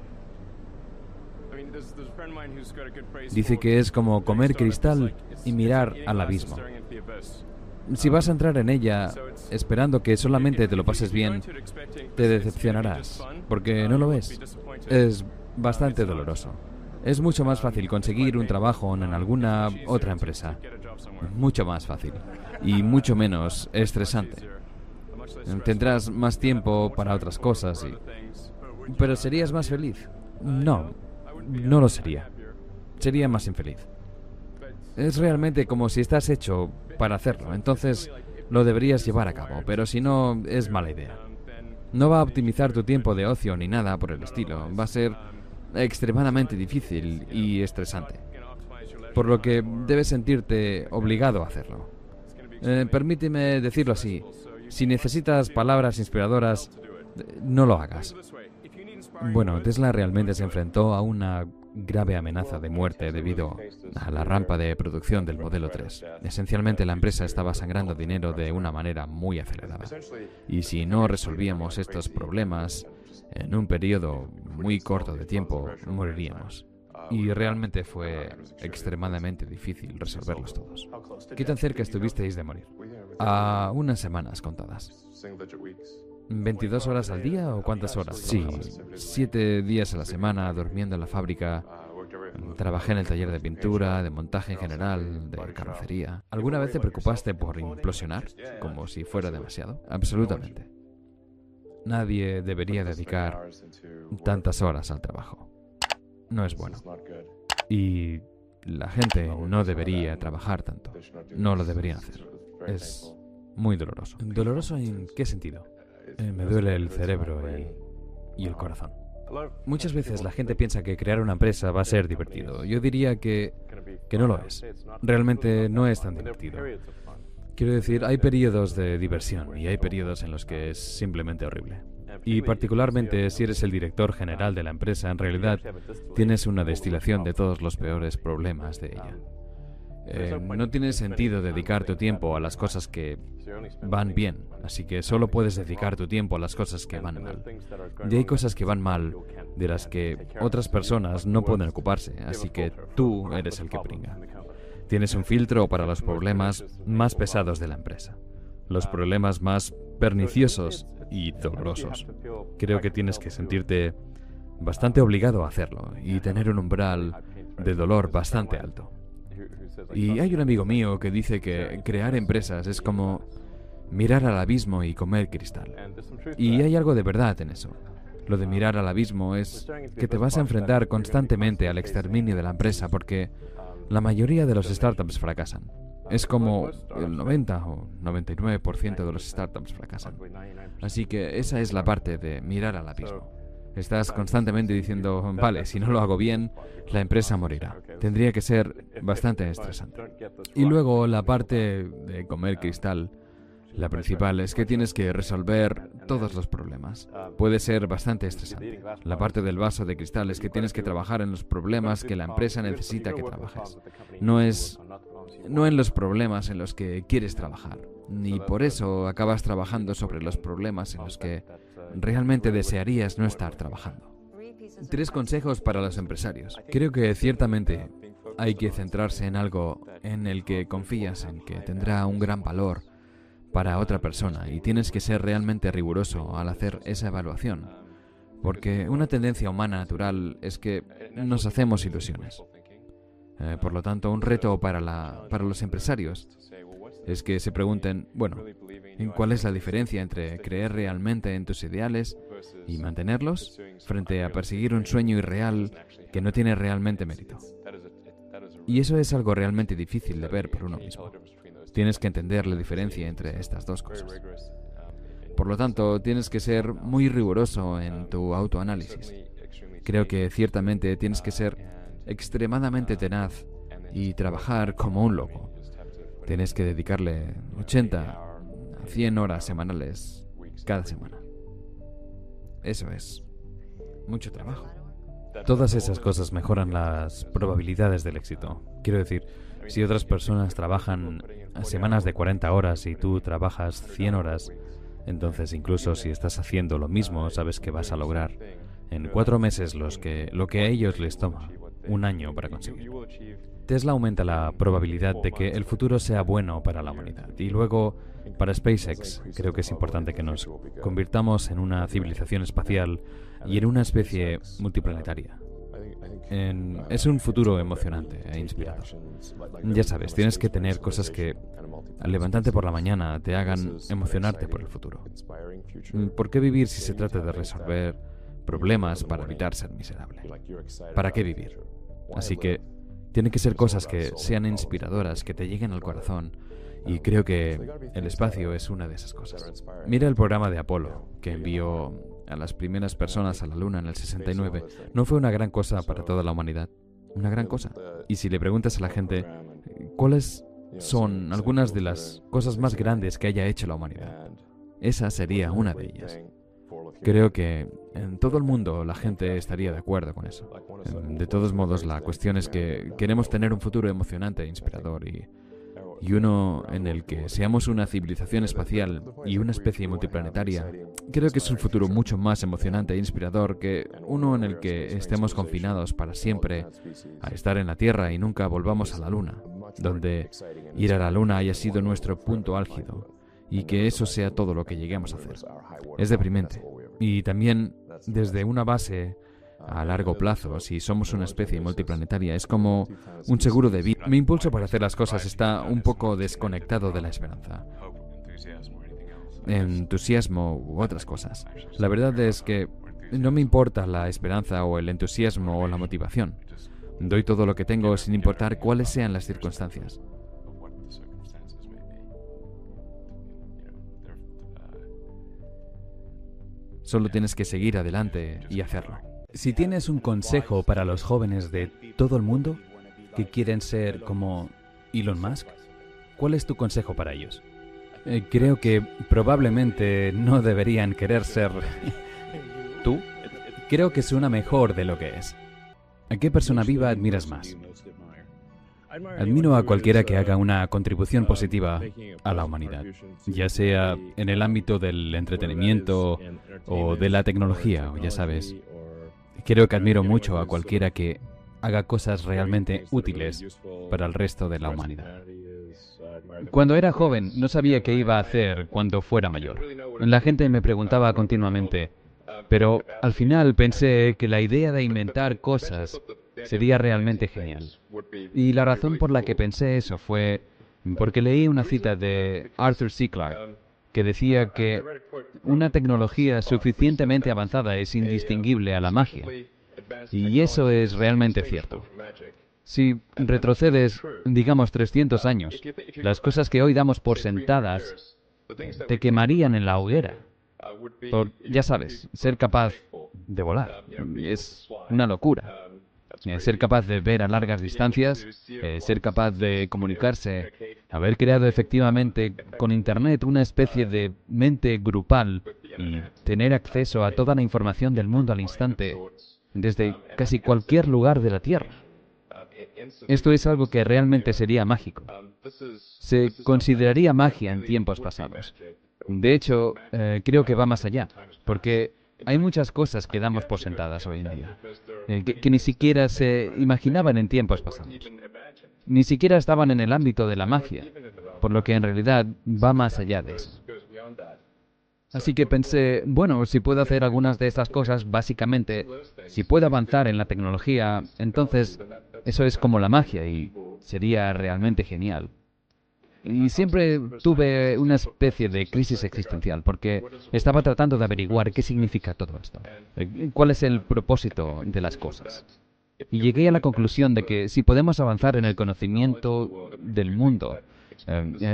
Dice que es como comer cristal y mirar al abismo. Si vas a entrar en ella esperando que solamente te lo pases bien, te decepcionarás, porque no lo es. Es bastante doloroso. Es mucho más fácil conseguir un trabajo en alguna otra empresa. Mucho más fácil. Y mucho menos estresante. Tendrás más tiempo para otras cosas ¿Pero serías más feliz? No, no lo sería. Sería más infeliz. Es realmente como si estás hecho para hacerlo, entonces lo deberías llevar a cabo, pero si no, es mala idea. No va a optimizar tu tiempo de ocio ni nada por el estilo, va a ser extremadamente difícil y estresante, por lo que debes sentirte obligado a hacerlo. Permíteme decirlo así, si necesitas palabras inspiradoras, no lo hagas. Bueno, Tesla realmente se enfrentó a una grave amenaza de muerte debido a la rampa de producción del Modelo 3. Esencialmente la empresa estaba sangrando dinero de una manera muy acelerada. Y si no resolvíamos estos problemas en un periodo muy corto de tiempo, moriríamos. Y realmente fue extremadamente difícil resolverlos todos. ¿Qué tan cerca estuvisteis de morir? A unas semanas contadas. ¿22 horas al día o cuántas horas? Sí, 7 días a la semana durmiendo en la fábrica. Trabajé en el taller de pintura, de montaje en general, de carrocería. ¿Alguna vez te preocupaste por implosionar? Como si fuera demasiado. Absolutamente. Nadie debería dedicar tantas horas al trabajo. No es bueno. Y la gente no debería trabajar tanto. No lo deberían hacer. Es muy doloroso. ¿Doloroso en qué sentido? Me duele el cerebro y el corazón. Muchas veces la gente piensa que crear una empresa va a ser divertido. Yo diría que no lo es. Realmente no es tan divertido. Quiero decir, hay periodos de diversión y hay periodos en los que es simplemente horrible. Y particularmente si eres el director general de la empresa, en realidad tienes una destilación de todos los peores problemas de ella. No tiene sentido dedicar tu tiempo a las cosas que van bien, así que solo puedes dedicar tu tiempo a las cosas que van mal. Y hay cosas que van mal de las que otras personas no pueden ocuparse, así que tú eres el que pringa. Tienes un filtro para los problemas más pesados de la empresa, los problemas más perniciosos y dolorosos. Creo que tienes que sentirte bastante obligado a hacerlo y tener un umbral de dolor bastante alto. Y hay un amigo mío que dice que crear empresas es como mirar al abismo y comer cristal. Y hay algo de verdad en eso. Lo de mirar al abismo es que te vas a enfrentar constantemente al exterminio de la empresa porque la mayoría de los startups fracasan. Es como el 90 o 99% de los startups fracasan. Así que esa es la parte de mirar al abismo. Estás constantemente diciendo, vale, si no lo hago bien, la empresa morirá. Tendría que ser bastante estresante. Y luego la parte de comer cristal, la principal es que tienes que resolver todos los problemas. Puede ser bastante estresante. La parte del vaso de cristal es que tienes que trabajar en los problemas que la empresa necesita que trabajes. No en los problemas en los que quieres trabajar. Ni por eso acabas trabajando sobre los problemas en los que realmente desearías no estar trabajando. 3 consejos para los empresarios. Creo que ciertamente hay que centrarse en algo en el que confías en que tendrá un gran valor para otra persona y tienes que ser realmente riguroso al hacer esa evaluación. Porque una tendencia humana natural es que nos hacemos ilusiones. Por lo tanto, un reto para los empresarios es que se pregunten, bueno, ¿cuál es la diferencia entre creer realmente en tus ideales y mantenerlos frente a perseguir un sueño irreal que no tiene realmente mérito? Y eso es algo realmente difícil de ver por uno mismo. Tienes que entender la diferencia entre estas dos cosas. Por lo tanto, tienes que ser muy riguroso en tu autoanálisis. Creo que ciertamente tienes que ser extremadamente tenaz y trabajar como un loco. Tienes que dedicarle 80 a 100 horas semanales cada semana. Eso es mucho trabajo. Todas esas cosas mejoran las probabilidades del éxito. Quiero decir, si otras personas trabajan semanas de 40 horas y tú trabajas 100 horas, entonces incluso si estás haciendo lo mismo, sabes que vas a lograr en 4 meses lo que a ellos les toma 1 año para conseguir. Tesla aumenta la probabilidad de que el futuro sea bueno para la humanidad. Y luego, para SpaceX, creo que es importante que nos convirtamos en una civilización espacial y en una especie multiplanetaria. Es un futuro emocionante e inspirador. Ya sabes, tienes que tener cosas que, al levantarte por la mañana, te hagan emocionarte por el futuro. ¿Por qué vivir si se trata de resolver problemas para evitar ser miserable? ¿Para qué vivir? Así que tienen que ser cosas que sean inspiradoras, que te lleguen al corazón, y creo que el espacio es una de esas cosas. Mira el programa de Apolo, que envió a las primeras personas a la Luna en el 69. ¿No fue una gran cosa para toda la humanidad? Una gran cosa. Y si le preguntas a la gente, ¿cuáles son algunas de las cosas más grandes que haya hecho la humanidad? Esa sería una de ellas. Creo que en todo el mundo la gente estaría de acuerdo con eso. De todos modos, la cuestión es que queremos tener un futuro emocionante e inspirador y uno en el que seamos una civilización espacial y una especie multiplanetaria. Creo que es un futuro mucho más emocionante e inspirador que uno en el que estemos confinados para siempre a estar en la Tierra y nunca volvamos a la Luna, donde ir a la Luna haya sido nuestro punto álgido y que eso sea todo lo que lleguemos a hacer. Es deprimente. Y también, desde una base a largo plazo, si somos una especie multiplanetaria, es como un seguro de vida. Mi impulso para hacer las cosas está un poco desconectado de la esperanza, entusiasmo u otras cosas. La verdad es que no me importa la esperanza o el entusiasmo o la motivación. Doy todo lo que tengo sin importar cuáles sean las circunstancias. Solo tienes que seguir adelante y hacerlo. Si tienes un consejo para los jóvenes de todo el mundo que quieren ser como Elon Musk, ¿cuál es tu consejo para ellos? Creo que probablemente no deberían querer ser tú. Creo que suena mejor de lo que es. ¿A qué persona viva admiras más? Admiro a cualquiera que haga una contribución positiva a la humanidad, ya sea en el ámbito del entretenimiento o de la tecnología, o ya sabes. Creo que admiro mucho a cualquiera que haga cosas realmente útiles para el resto de la humanidad. Cuando era joven, no sabía qué iba a hacer cuando fuera mayor. La gente me preguntaba continuamente, pero al final pensé que la idea de inventar cosas sería realmente genial. Y la razón por la que pensé eso fue porque leí una cita de Arthur C. Clarke que decía que una tecnología suficientemente avanzada es indistinguible a la magia. Y eso es realmente cierto. Si retrocedes, digamos, 300 años, las cosas que hoy damos por sentadas te quemarían en la hoguera. Por, ya sabes, ser capaz de volar. Es una locura. Ser capaz de ver a largas distancias, ser capaz de comunicarse, haber creado efectivamente con Internet una especie de mente grupal y tener acceso a toda la información del mundo al instante, desde casi cualquier lugar de la Tierra. Esto es algo que realmente sería mágico. Se consideraría magia en tiempos pasados. De hecho, creo que va más allá, porque hay muchas cosas que damos por sentadas hoy en día, que ni siquiera se imaginaban en tiempos pasados. Ni siquiera estaban en el ámbito de la magia, por lo que en realidad va más allá de eso. Así que pensé, bueno, si puedo hacer algunas de estas cosas, básicamente, si puedo avanzar en la tecnología, entonces eso es como la magia y sería realmente genial. Y siempre tuve una especie de crisis existencial, porque estaba tratando de averiguar qué significa todo esto, cuál es el propósito de las cosas. Y llegué a la conclusión de que si podemos avanzar en el conocimiento del mundo,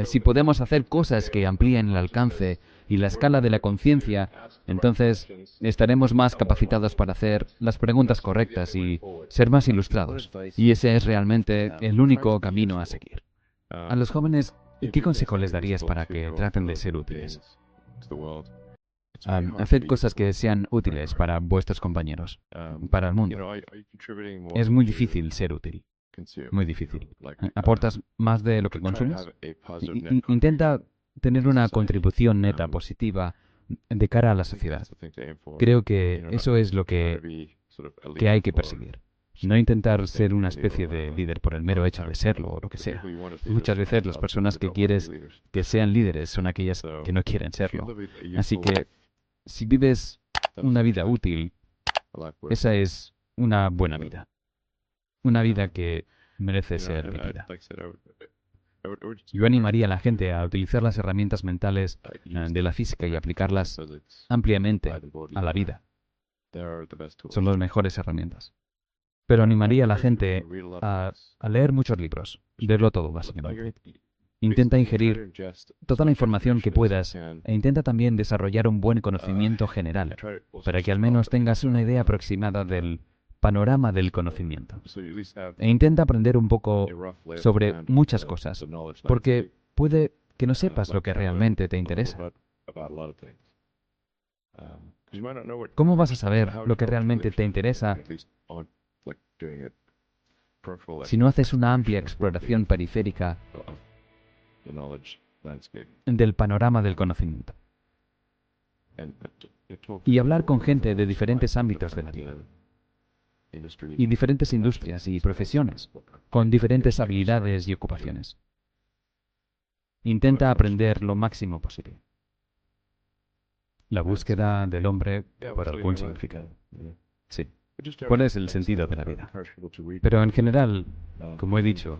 si podemos hacer cosas que amplíen el alcance y la escala de la conciencia, entonces estaremos más capacitados para hacer las preguntas correctas y ser más ilustrados. Y ese es realmente el único camino a seguir. A los jóvenes, ¿qué consejo les darías para que traten de ser útiles? Haced cosas que sean útiles para vuestros compañeros, para el mundo. Es muy difícil ser útil. Muy difícil. ¿Aportas más de lo que consumes? Intenta tener una contribución neta positiva de cara a la sociedad. Creo que eso es lo que hay que perseguir. No intentar ser una especie de líder por el mero hecho de serlo o lo que sea. Muchas veces las personas que quieres que sean líderes son aquellas que no quieren serlo. Así que si vives una vida útil, esa es una buena vida. Una vida que merece ser vivida. Yo animaría a la gente a utilizar las herramientas mentales de la física y aplicarlas ampliamente a la vida. Son las mejores herramientas. Pero animaría a la gente a leer muchos libros, leerlo todo, básicamente. Intenta ingerir toda la información que puedas e intenta también desarrollar un buen conocimiento general, para que al menos tengas una idea aproximada del panorama del conocimiento. E intenta aprender un poco sobre muchas cosas, porque puede que no sepas lo que realmente te interesa. ¿Cómo vas a saber lo que realmente te interesa si no haces una amplia exploración periférica del panorama del conocimiento? Y hablar con gente de diferentes ámbitos de la vida, y diferentes industrias y profesiones, con diferentes habilidades y ocupaciones. Intenta aprender lo máximo posible. La búsqueda del hombre por algún significado. Sí. ¿Cuál es el sentido de la vida? Pero en general, como he dicho,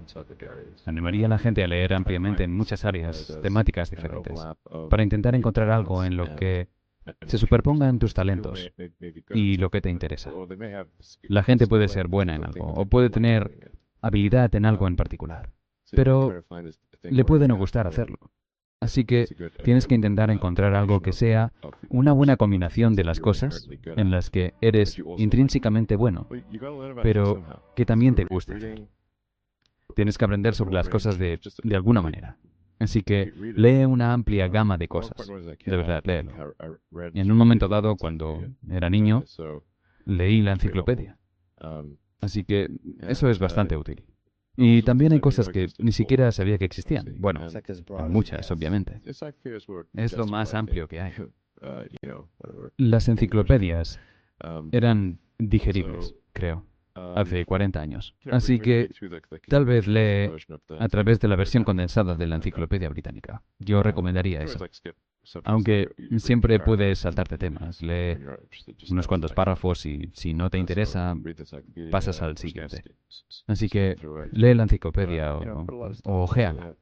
animaría a la gente a leer ampliamente en muchas áreas temáticas diferentes, para intentar encontrar algo en lo que se superpongan tus talentos y lo que te interesa. La gente puede ser buena en algo, o puede tener habilidad en algo en particular, pero le puede no gustar hacerlo. Así que tienes que intentar encontrar algo que sea una buena combinación de las cosas en las que eres intrínsecamente bueno, pero que también te guste. Tienes que aprender sobre las cosas de alguna manera. Así que lee una amplia gama de cosas. De verdad, léelo. En un momento dado, cuando era niño, leí la enciclopedia. Así que eso es bastante útil. Y también hay cosas que ni siquiera sabía que existían. Bueno, hay muchas, obviamente. Es lo más amplio que hay. Las enciclopedias eran digeribles, creo, hace 40 años. Así que tal vez lee a través de la versión condensada de la Enciclopedia Británica. Yo recomendaría eso. Aunque siempre puedes saltarte temas. Lee unos cuantos párrafos y si no te interesa, pasas al siguiente. Así que lee la enciclopedia o ojeala.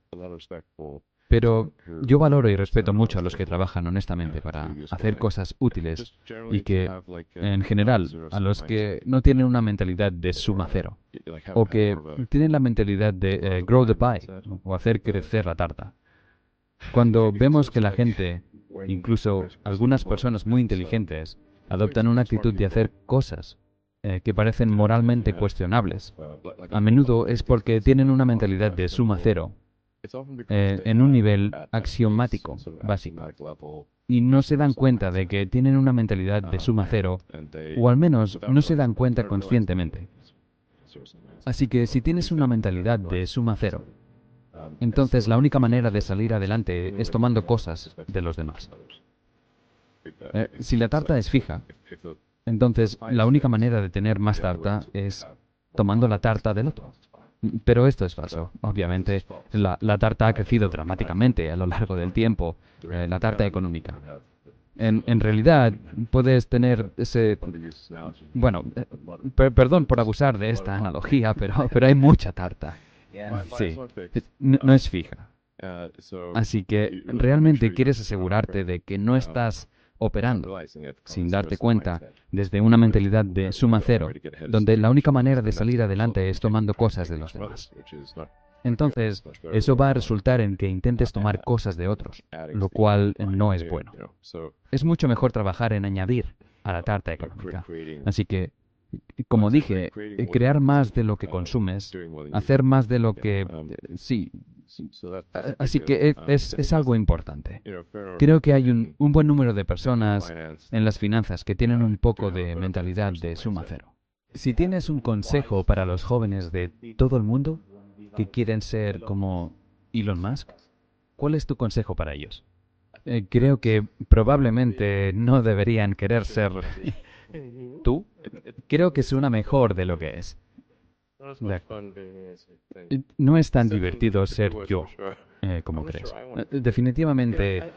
Pero yo valoro y respeto mucho a los que trabajan honestamente para hacer cosas útiles y que, en general, a los que no tienen una mentalidad de suma cero o que tienen la mentalidad de grow the pie o hacer crecer la tarta. Cuando vemos que la gente, incluso algunas personas muy inteligentes, adoptan una actitud de hacer cosas que parecen moralmente cuestionables, a menudo es porque tienen una mentalidad de suma cero en un nivel axiomático básico. Y no se dan cuenta de que tienen una mentalidad de suma cero, o al menos no se dan cuenta conscientemente. Así que si tienes una mentalidad de suma cero, entonces la única manera de salir adelante es tomando cosas de los demás. Si la tarta es fija, entonces la única manera de tener más tarta es tomando la tarta del otro. Pero esto es falso. Obviamente, la tarta ha crecido dramáticamente a lo largo del tiempo, la tarta económica. En realidad, puedes tener ese... Bueno, perdón por abusar de esta analogía, pero hay mucha tarta. Sí, no es fija. Así que realmente quieres asegurarte de que no estás operando, sin darte cuenta, desde una mentalidad de suma cero, donde la única manera de salir adelante es tomando cosas de los demás. Entonces, eso va a resultar en que intentes tomar cosas de otros, lo cual no es bueno. Es mucho mejor trabajar en añadir a la tarta económica. Así que, como dije, crear más de lo que consumes, hacer más de lo que... Sí. Así que es algo importante. Creo que hay un buen número de personas en las finanzas que tienen un poco de mentalidad de suma cero. Si tienes un consejo para los jóvenes de todo el mundo que quieren ser como Elon Musk, ¿cuál es tu consejo para ellos? Creo que probablemente no deberían querer ser tú. Creo que suena mejor de lo que es. No es tan divertido ser yo, como crees. Definitivamente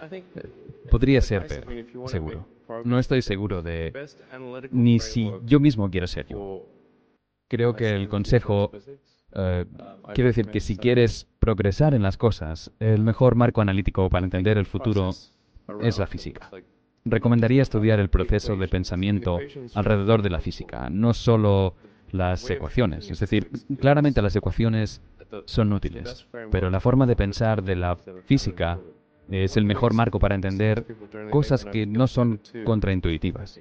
podría ser peor, seguro. No estoy seguro de ni si yo mismo quiero ser yo. Creo que el consejo, quiero decir que si quieres progresar en las cosas, el mejor marco analítico para entender el futuro es la física. Recomendaría estudiar el proceso de pensamiento alrededor de la física, no solo las ecuaciones. Es decir, claramente las ecuaciones son útiles, pero la forma de pensar de la física es el mejor marco para entender cosas que no son contraintuitivas.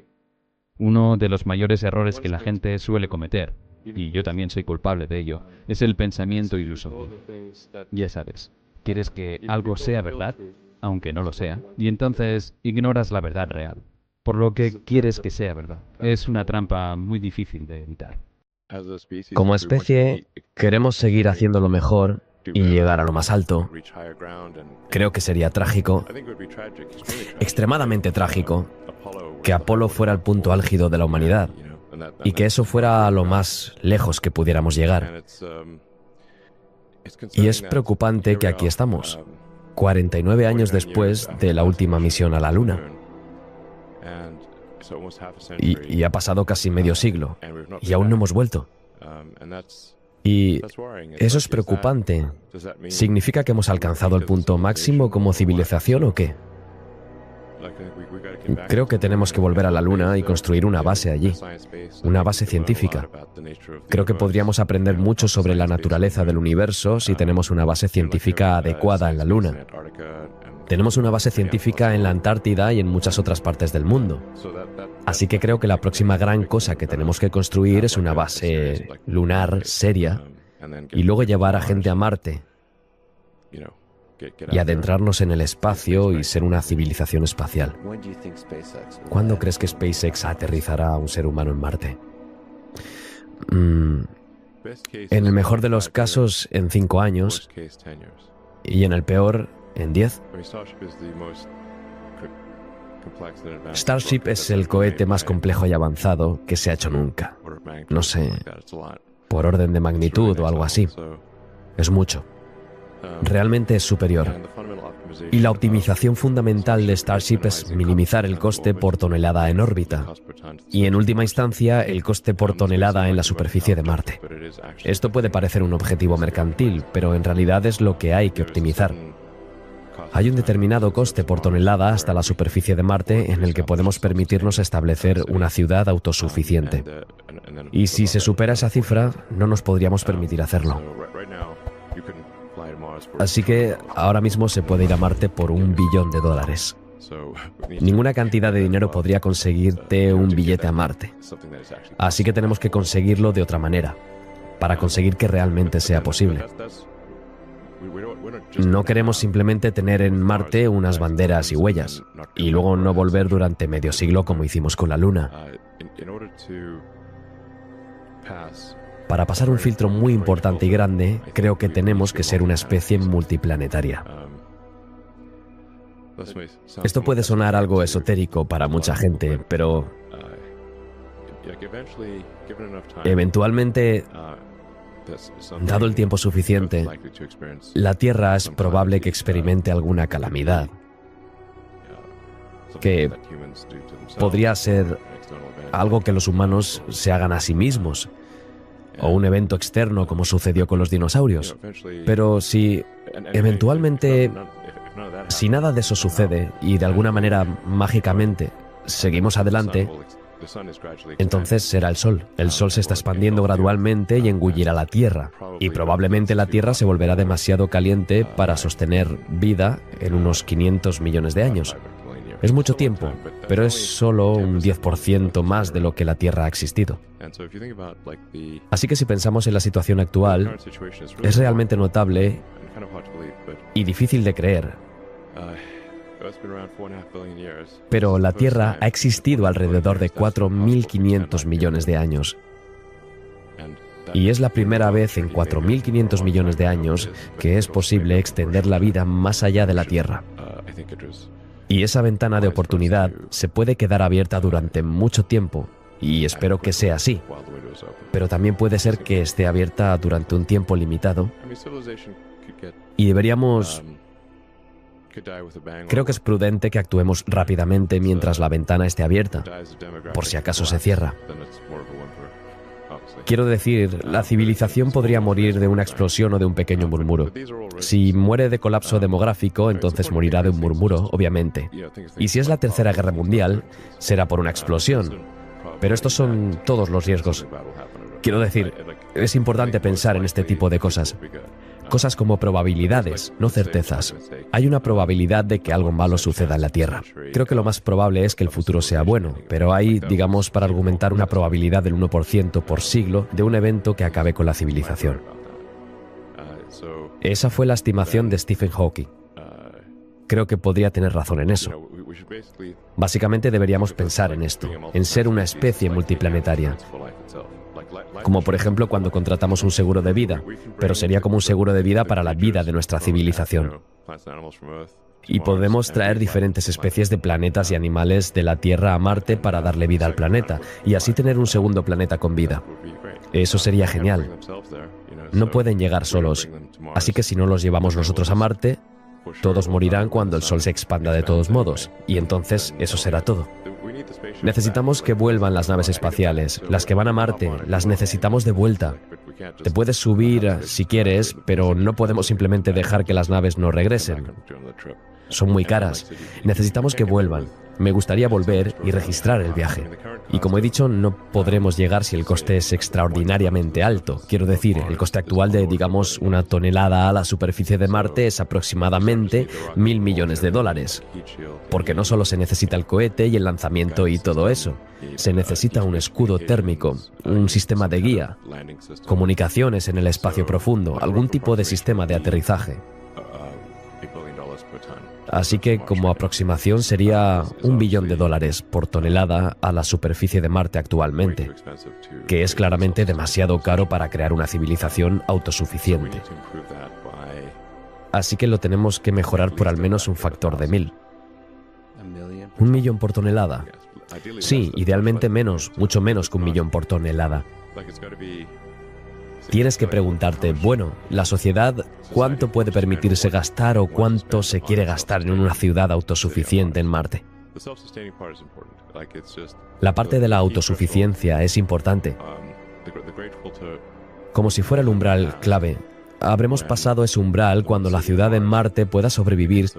Uno de los mayores errores que la gente suele cometer, y yo también soy culpable de ello, es el pensamiento ilusorio. Ya sabes, quieres que algo sea verdad, aunque no lo sea, y entonces ignoras la verdad real, por lo que quieres que sea verdad. Es una trampa muy difícil de evitar. Como especie, queremos seguir haciéndolo mejor y llegar a lo más alto. Creo que sería trágico, extremadamente trágico, que Apolo fuera el punto álgido de la humanidad y que eso fuera lo más lejos que pudiéramos llegar. Y es preocupante que aquí estamos, 49 años después de la última misión a la Luna. Y ha pasado casi medio siglo, y aún no hemos vuelto. Y eso es preocupante. ¿Significa que hemos alcanzado el punto máximo como civilización o qué? Creo que tenemos que volver a la Luna y construir una base allí, una base científica. Creo que podríamos aprender mucho sobre la naturaleza del universo si tenemos una base científica adecuada en la Luna. Tenemos una base científica en la Antártida y en muchas otras partes del mundo. Así que creo que la próxima gran cosa que tenemos que construir es una base lunar seria y luego llevar a gente a Marte y adentrarnos en el espacio y ser una civilización espacial. ¿Cuándo crees que SpaceX aterrizará a un ser humano en Marte? En el mejor de los casos, en 5 años, y en el peor, en 10. Starship es el cohete más complejo y avanzado que se ha hecho nunca. No sé, por orden de magnitud o algo así. Es mucho. Realmente es superior. Y la optimización fundamental de Starship es minimizar el coste por tonelada en órbita. Y en última instancia, el coste por tonelada en la superficie de Marte. Esto puede parecer un objetivo mercantil, pero en realidad es lo que hay que optimizar. Hay un determinado coste por tonelada hasta la superficie de Marte en el que podemos permitirnos establecer una ciudad autosuficiente. Y si se supera esa cifra, no nos podríamos permitir hacerlo. Así que ahora mismo se puede ir a Marte por $1 billón. Ninguna cantidad de dinero podría conseguirte un billete a Marte. Así que tenemos que conseguirlo de otra manera, para conseguir que realmente sea posible. No queremos simplemente tener en Marte unas banderas y huellas, y luego no volver durante medio siglo como hicimos con la Luna. Para pasar un filtro muy importante y grande, creo que tenemos que ser una especie multiplanetaria. Esto puede sonar algo esotérico para mucha gente, pero eventualmente, dado el tiempo suficiente, la Tierra es probable que experimente alguna calamidad, que podría ser algo que los humanos se hagan a sí mismos, o un evento externo como sucedió con los dinosaurios. Pero si eventualmente, si nada de eso sucede y de alguna manera mágicamente seguimos adelante, entonces será el Sol. El Sol se está expandiendo gradualmente y engullirá la Tierra. Y probablemente la Tierra se volverá demasiado caliente para sostener vida en unos 500 millones de años. Es mucho tiempo, pero es solo un 10% más de lo que la Tierra ha existido. Así que si pensamos en la situación actual, es realmente notable y difícil de creer. Pero la Tierra ha existido alrededor de 4.500 millones de años. Y es la primera vez en 4.500 millones de años que es posible extender la vida más allá de la Tierra. Y esa ventana de oportunidad se puede quedar abierta durante mucho tiempo, y espero que sea así. Pero también puede ser que esté abierta durante un tiempo limitado, y deberíamos... Creo que es prudente que actuemos rápidamente mientras la ventana esté abierta, por si acaso se cierra. Quiero decir, la civilización podría morir de una explosión o de un pequeño murmuro. Si muere de colapso demográfico, entonces morirá de un murmuro, obviamente. Y si es la Tercera Guerra Mundial, será por una explosión. Pero estos son todos los riesgos. Quiero decir, es importante pensar en este tipo de cosas. Cosas como probabilidades, no certezas. Hay una probabilidad de que algo malo suceda en la Tierra. Creo que lo más probable es que el futuro sea bueno, pero hay, digamos, para argumentar una probabilidad del 1% por siglo de un evento que acabe con la civilización. Esa fue la estimación de Stephen Hawking. Creo que podría tener razón en eso. Básicamente deberíamos pensar en esto, en ser una especie multiplanetaria. Como por ejemplo cuando contratamos un seguro de vida, pero sería como un seguro de vida para la vida de nuestra civilización. Y podemos traer diferentes especies de planetas y animales de la Tierra a Marte para darle vida al planeta, y así tener un segundo planeta con vida. Eso sería genial. No pueden llegar solos, así que si no los llevamos nosotros a Marte, todos morirán cuando el Sol se expanda de todos modos, y entonces eso será todo. Necesitamos que vuelvan las naves espaciales. Las que van a Marte, las necesitamos de vuelta. Te puedes subir si quieres, pero no podemos simplemente dejar que las naves no regresen. Son muy caras. Necesitamos que vuelvan. Me gustaría volver y registrar el viaje. Y como he dicho, no podremos llegar si el coste es extraordinariamente alto. Quiero decir, el coste actual de, digamos, una tonelada a la superficie de Marte es aproximadamente $1.000 millones. Porque no solo se necesita el cohete y el lanzamiento y todo eso. Se necesita un escudo térmico, un sistema de guía, comunicaciones en el espacio profundo, algún tipo de sistema de aterrizaje. Así que como aproximación sería $1 billón por tonelada a la superficie de Marte actualmente, que es claramente demasiado caro para crear una civilización autosuficiente. Así que lo tenemos que mejorar por al menos un factor de 1000. ¿1 millón por tonelada? Sí, idealmente menos, mucho menos que 1 millón por tonelada. Tienes que preguntarte, bueno, la sociedad, ¿cuánto puede permitirse gastar o cuánto se quiere gastar en una ciudad autosuficiente en Marte? La parte de la autosuficiencia es importante. Como si fuera el umbral clave. Habremos pasado ese umbral cuando la ciudad en Marte pueda sobrevivir,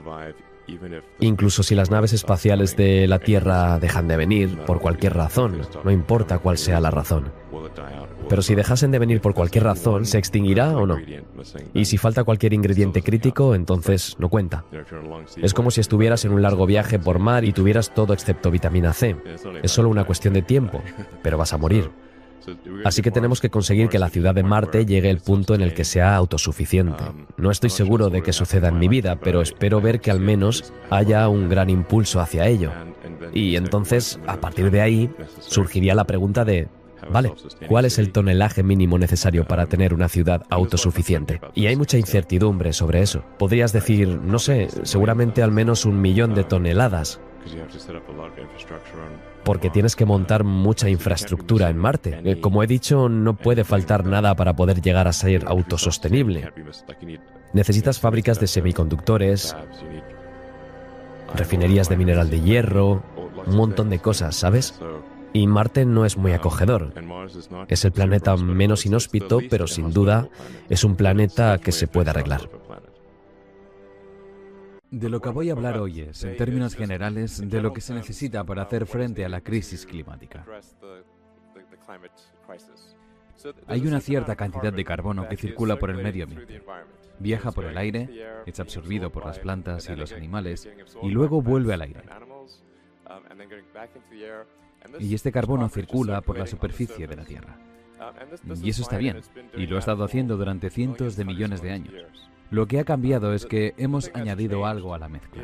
incluso si las naves espaciales de la Tierra dejan de venir por cualquier razón, no importa cuál sea la razón. Pero si dejasen de venir por cualquier razón, ¿se extinguirá o no? Y si falta cualquier ingrediente crítico, entonces no cuenta. Es como si estuvieras en un largo viaje por mar y tuvieras todo excepto vitamina C. Es solo una cuestión de tiempo, pero vas a morir. Así que tenemos que conseguir que la ciudad de Marte llegue al punto en el que sea autosuficiente. No estoy seguro de que suceda en mi vida, pero espero ver que al menos haya un gran impulso hacia ello. Y entonces, a partir de ahí, surgiría la pregunta de, vale, ¿cuál es el tonelaje mínimo necesario para tener una ciudad autosuficiente? Y hay mucha incertidumbre sobre eso. Podrías decir, no sé, seguramente al menos 1 millón de toneladas. Porque tienes que montar mucha infraestructura en Marte. Como he dicho, no puede faltar nada para poder llegar a ser autosostenible. Necesitas fábricas de semiconductores, refinerías de mineral de hierro, un montón de cosas, ¿sabes? Y Marte no es muy acogedor. Es el planeta menos inhóspito, pero sin duda es un planeta que se puede arreglar. De lo que voy a hablar hoy es, en términos generales, de lo que se necesita para hacer frente a la crisis climática. Hay una cierta cantidad de carbono que circula por el medio ambiente. Viaja por el aire, es absorbido por las plantas y los animales, y luego vuelve al aire. Y este carbono circula por la superficie de la Tierra. Y eso está bien, y lo ha estado haciendo durante cientos de millones de años. Lo que ha cambiado es que hemos añadido algo a la mezcla.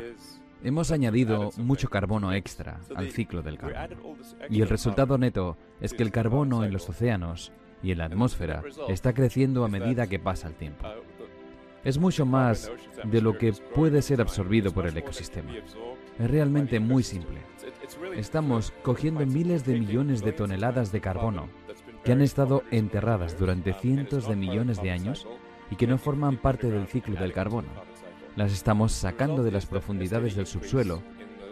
Hemos añadido mucho carbono extra al ciclo del carbono. Y el resultado neto es que el carbono en los océanos y en la atmósfera está creciendo a medida que pasa el tiempo. Es mucho más de lo que puede ser absorbido por el ecosistema. Es realmente muy simple. Estamos cogiendo miles de millones de toneladas de carbono que han estado enterradas durante cientos de millones de años y que no forman parte del ciclo del carbono. Las estamos sacando de las profundidades del subsuelo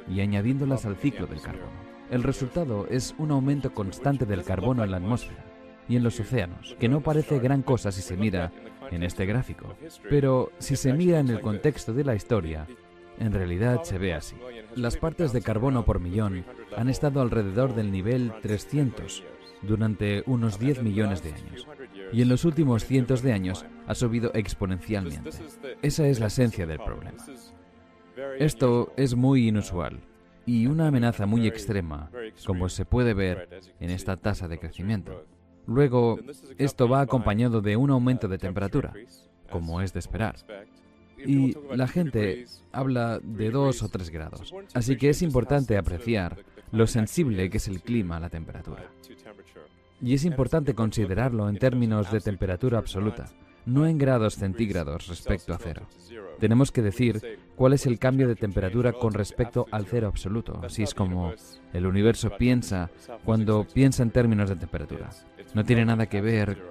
y añadiéndolas al ciclo del carbono. El resultado es un aumento constante del carbono en la atmósfera y en los océanos, que no parece gran cosa si se mira en este gráfico. Pero si se mira en el contexto de la historia, en realidad se ve así. Las partes de carbono por millón han estado alrededor del nivel 300 durante unos 10 millones de años. Y en los últimos cientos de años ha subido exponencialmente. Esa es la esencia del problema. Esto es muy inusual y una amenaza muy extrema, como se puede ver en esta tasa de crecimiento. Luego, esto va acompañado de un aumento de temperatura, como es de esperar. Y la gente habla de 2 o 3 grados. Así que es importante apreciar lo sensible que es el clima a la temperatura. Y es importante considerarlo en términos de temperatura absoluta, no en grados centígrados respecto a cero. Tenemos que decir cuál es el cambio de temperatura con respecto al cero absoluto. Así es como el universo piensa cuando piensa en términos de temperatura. No tiene nada que ver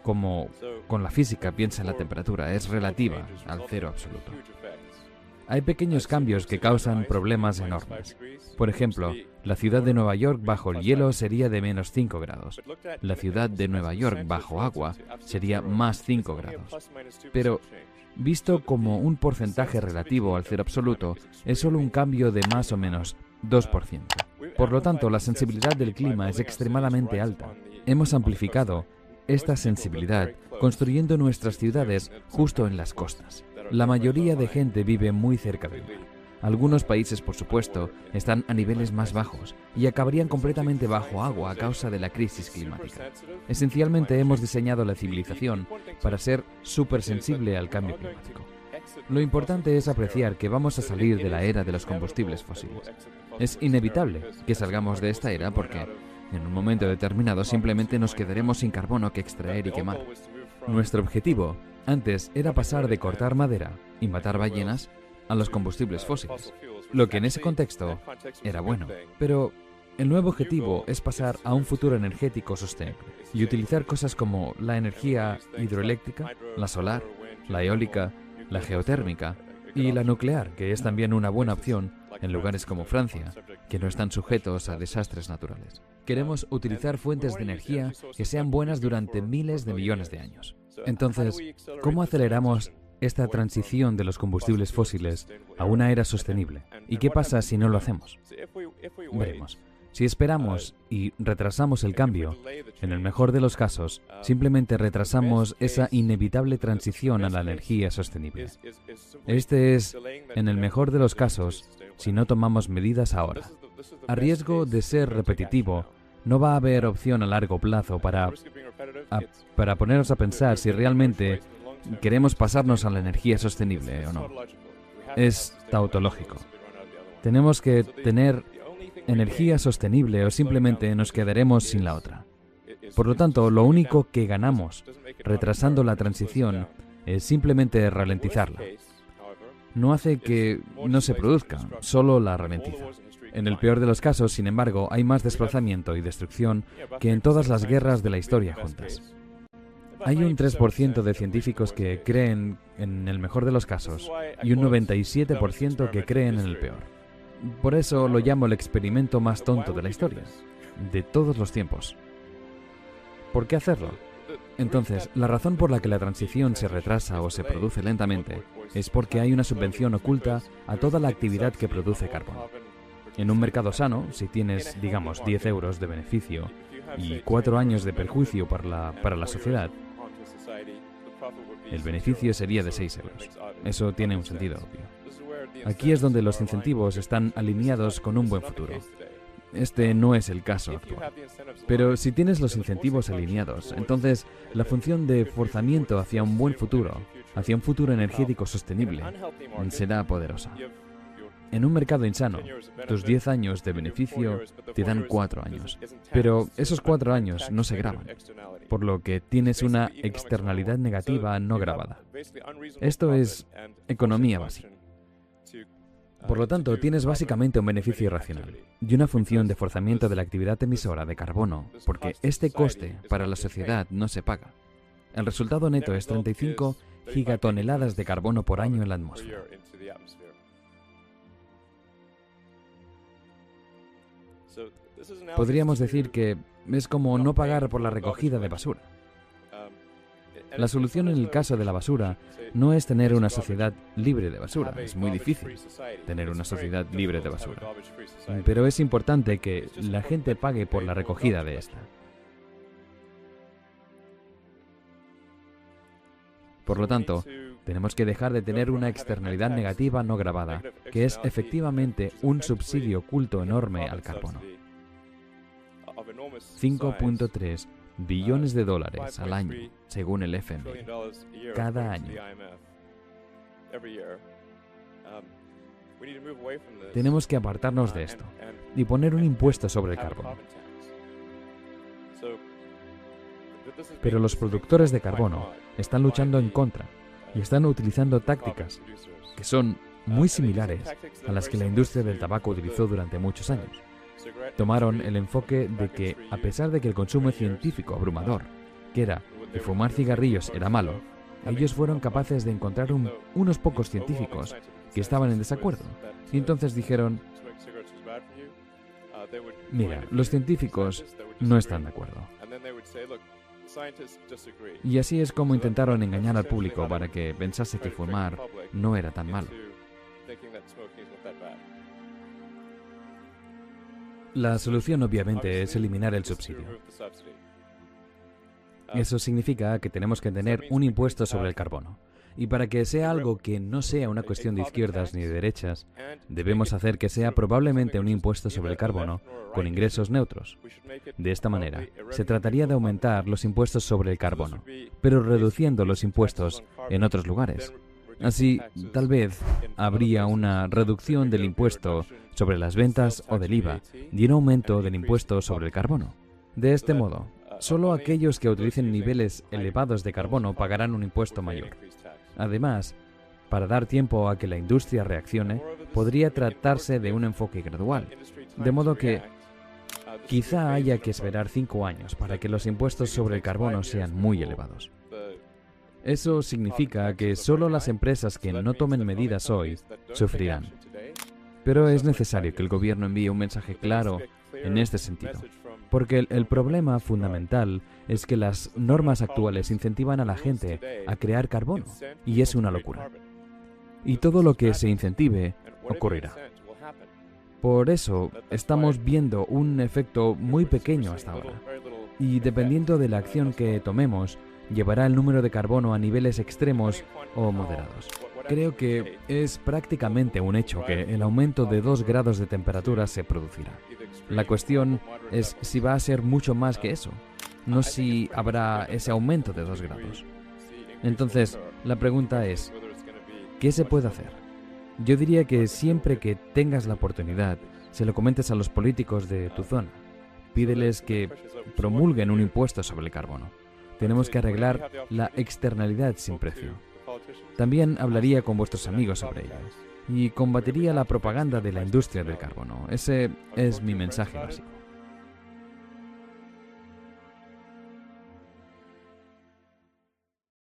como con la física piensa en la temperatura, es relativa al cero absoluto. Hay pequeños cambios que causan problemas enormes. Por ejemplo, la ciudad de Nueva York bajo el hielo sería de menos 5 grados. La ciudad de Nueva York bajo agua sería más 5 grados. Pero, visto como un porcentaje relativo al cero absoluto, es solo un cambio de más o menos 2%. Por lo tanto, la sensibilidad del clima es extremadamente alta. Hemos amplificado esta sensibilidad construyendo nuestras ciudades justo en las costas. La mayoría de gente vive muy cerca del mar. Algunos países, por supuesto, están a niveles más bajos y acabarían completamente bajo agua a causa de la crisis climática. Esencialmente hemos diseñado la civilización para ser súper sensible al cambio climático. Lo importante es apreciar que vamos a salir de la era de los combustibles fósiles. Es inevitable que salgamos de esta era porque en un momento determinado simplemente nos quedaremos sin carbono que extraer y quemar. Nuestro objetivo antes era pasar de cortar madera y matar ballenas a los combustibles fósiles, lo que en ese contexto era bueno. Pero el nuevo objetivo es pasar a un futuro energético sostenible y utilizar cosas como la energía hidroeléctrica, la solar, la eólica, la geotérmica y la nuclear, que es también una buena opción en lugares como Francia, que no están sujetos a desastres naturales. Queremos utilizar fuentes de energía que sean buenas durante miles de millones de años. Entonces, ¿cómo aceleramos esta transición de los combustibles fósiles a una era sostenible? ¿Y qué pasa si no lo hacemos? Veremos. Si esperamos y retrasamos el cambio, en el mejor de los casos, simplemente retrasamos esa inevitable transición a la energía sostenible. Este es, en el mejor de los casos, si no tomamos medidas ahora. A riesgo de ser repetitivo, no va a haber opción a largo plazo para ponernos a pensar si realmente queremos pasarnos a la energía sostenible o no. Es tautológico. Tenemos que tener energía sostenible o simplemente nos quedaremos sin la otra. Por lo tanto, lo único que ganamos retrasando la transición es simplemente ralentizarla. No hace que no se produzca, solo la ralentiza. En el peor de los casos, sin embargo, hay más desplazamiento y destrucción que en todas las guerras de la historia juntas. Hay un 3% de científicos que creen en el mejor de los casos y un 97% que creen en el peor. Por eso lo llamo el experimento más tonto de la historia, de todos los tiempos. ¿Por qué hacerlo? Entonces, la razón por la que la transición se retrasa o se produce lentamente es porque hay una subvención oculta a toda la actividad que produce carbono. En un mercado sano, si tienes, digamos, 10 euros de beneficio y 4 años de perjuicio para la sociedad, el beneficio sería de 6 euros. Eso tiene un sentido obvio. Aquí es donde los incentivos están alineados con un buen futuro. Este no es el caso actual. Pero si tienes los incentivos alineados, entonces la función de forzamiento hacia un buen futuro, hacia un futuro energético sostenible, será poderosa. En un mercado insano, tus 10 años de beneficio te dan 4 años. Pero esos 4 años no se graban, por lo que tienes una externalidad negativa no grabada. Esto es economía básica. Por lo tanto, tienes básicamente un beneficio irracional y una función de forzamiento de la actividad emisora de carbono, porque este coste para la sociedad no se paga. El resultado neto es 35 gigatoneladas de carbono por año en la atmósfera. Podríamos decir que es como no pagar por la recogida de basura. La solución en el caso de la basura no es tener una sociedad libre de basura. Es muy difícil tener una sociedad libre de basura. Pero es importante que la gente pague por la recogida de esta. Por lo tanto, tenemos que dejar de tener una externalidad negativa no grabada, que es efectivamente un subsidio oculto enorme al carbono. 5.3 billones de dólares al año, según el FMI, cada año. Tenemos que apartarnos de esto y poner un impuesto sobre el carbono. Pero los productores de carbono están luchando en contra y están utilizando tácticas que son muy similares a las que la industria del tabaco utilizó durante muchos años. Tomaron el enfoque de que, a pesar de que el consumo científico abrumador, que era que fumar cigarrillos era malo, ellos fueron capaces de encontrar unos pocos científicos que estaban en desacuerdo. Y entonces dijeron, mira, los científicos no están de acuerdo. Y así es como intentaron engañar al público para que pensase que fumar no era tan malo. La solución obviamente es eliminar el subsidio. Eso significa que tenemos que tener un impuesto sobre el carbono. Y para que sea algo que no sea una cuestión de izquierdas ni de derechas, debemos hacer que sea probablemente un impuesto sobre el carbono con ingresos neutros. De esta manera, se trataría de aumentar los impuestos sobre el carbono, pero reduciendo los impuestos en otros lugares. Así, tal vez habría una reducción del impuesto sobre las ventas o del IVA y un aumento del impuesto sobre el carbono. De este modo, solo aquellos que utilicen niveles elevados de carbono pagarán un impuesto mayor. Además, para dar tiempo a que la industria reaccione, podría tratarse de un enfoque gradual, de modo que quizá haya que esperar 5 años para que los impuestos sobre el carbono sean muy elevados. Eso significa que solo las empresas que no tomen medidas hoy sufrirán. Pero es necesario que el gobierno envíe un mensaje claro en este sentido, porque el problema fundamental es que las normas actuales incentivan a la gente a crear carbono, y es una locura. Y todo lo que se incentive ocurrirá. Por eso, estamos viendo un efecto muy pequeño hasta ahora, y dependiendo de la acción que tomemos, llevará el número de carbono a niveles extremos o moderados. Creo que es prácticamente un hecho que el aumento de 2 grados de temperatura se producirá. La cuestión es si va a ser mucho más que eso, no si habrá ese aumento de 2 grados. Entonces, la pregunta es, ¿qué se puede hacer? Yo diría que siempre que tengas la oportunidad, se lo comentes a los políticos de tu zona. Pídeles que promulguen un impuesto sobre el carbono. Tenemos que arreglar la externalidad sin precio. También hablaría con vuestros amigos sobre ello y combatiría la propaganda de la industria del carbono. Ese es mi mensaje básico.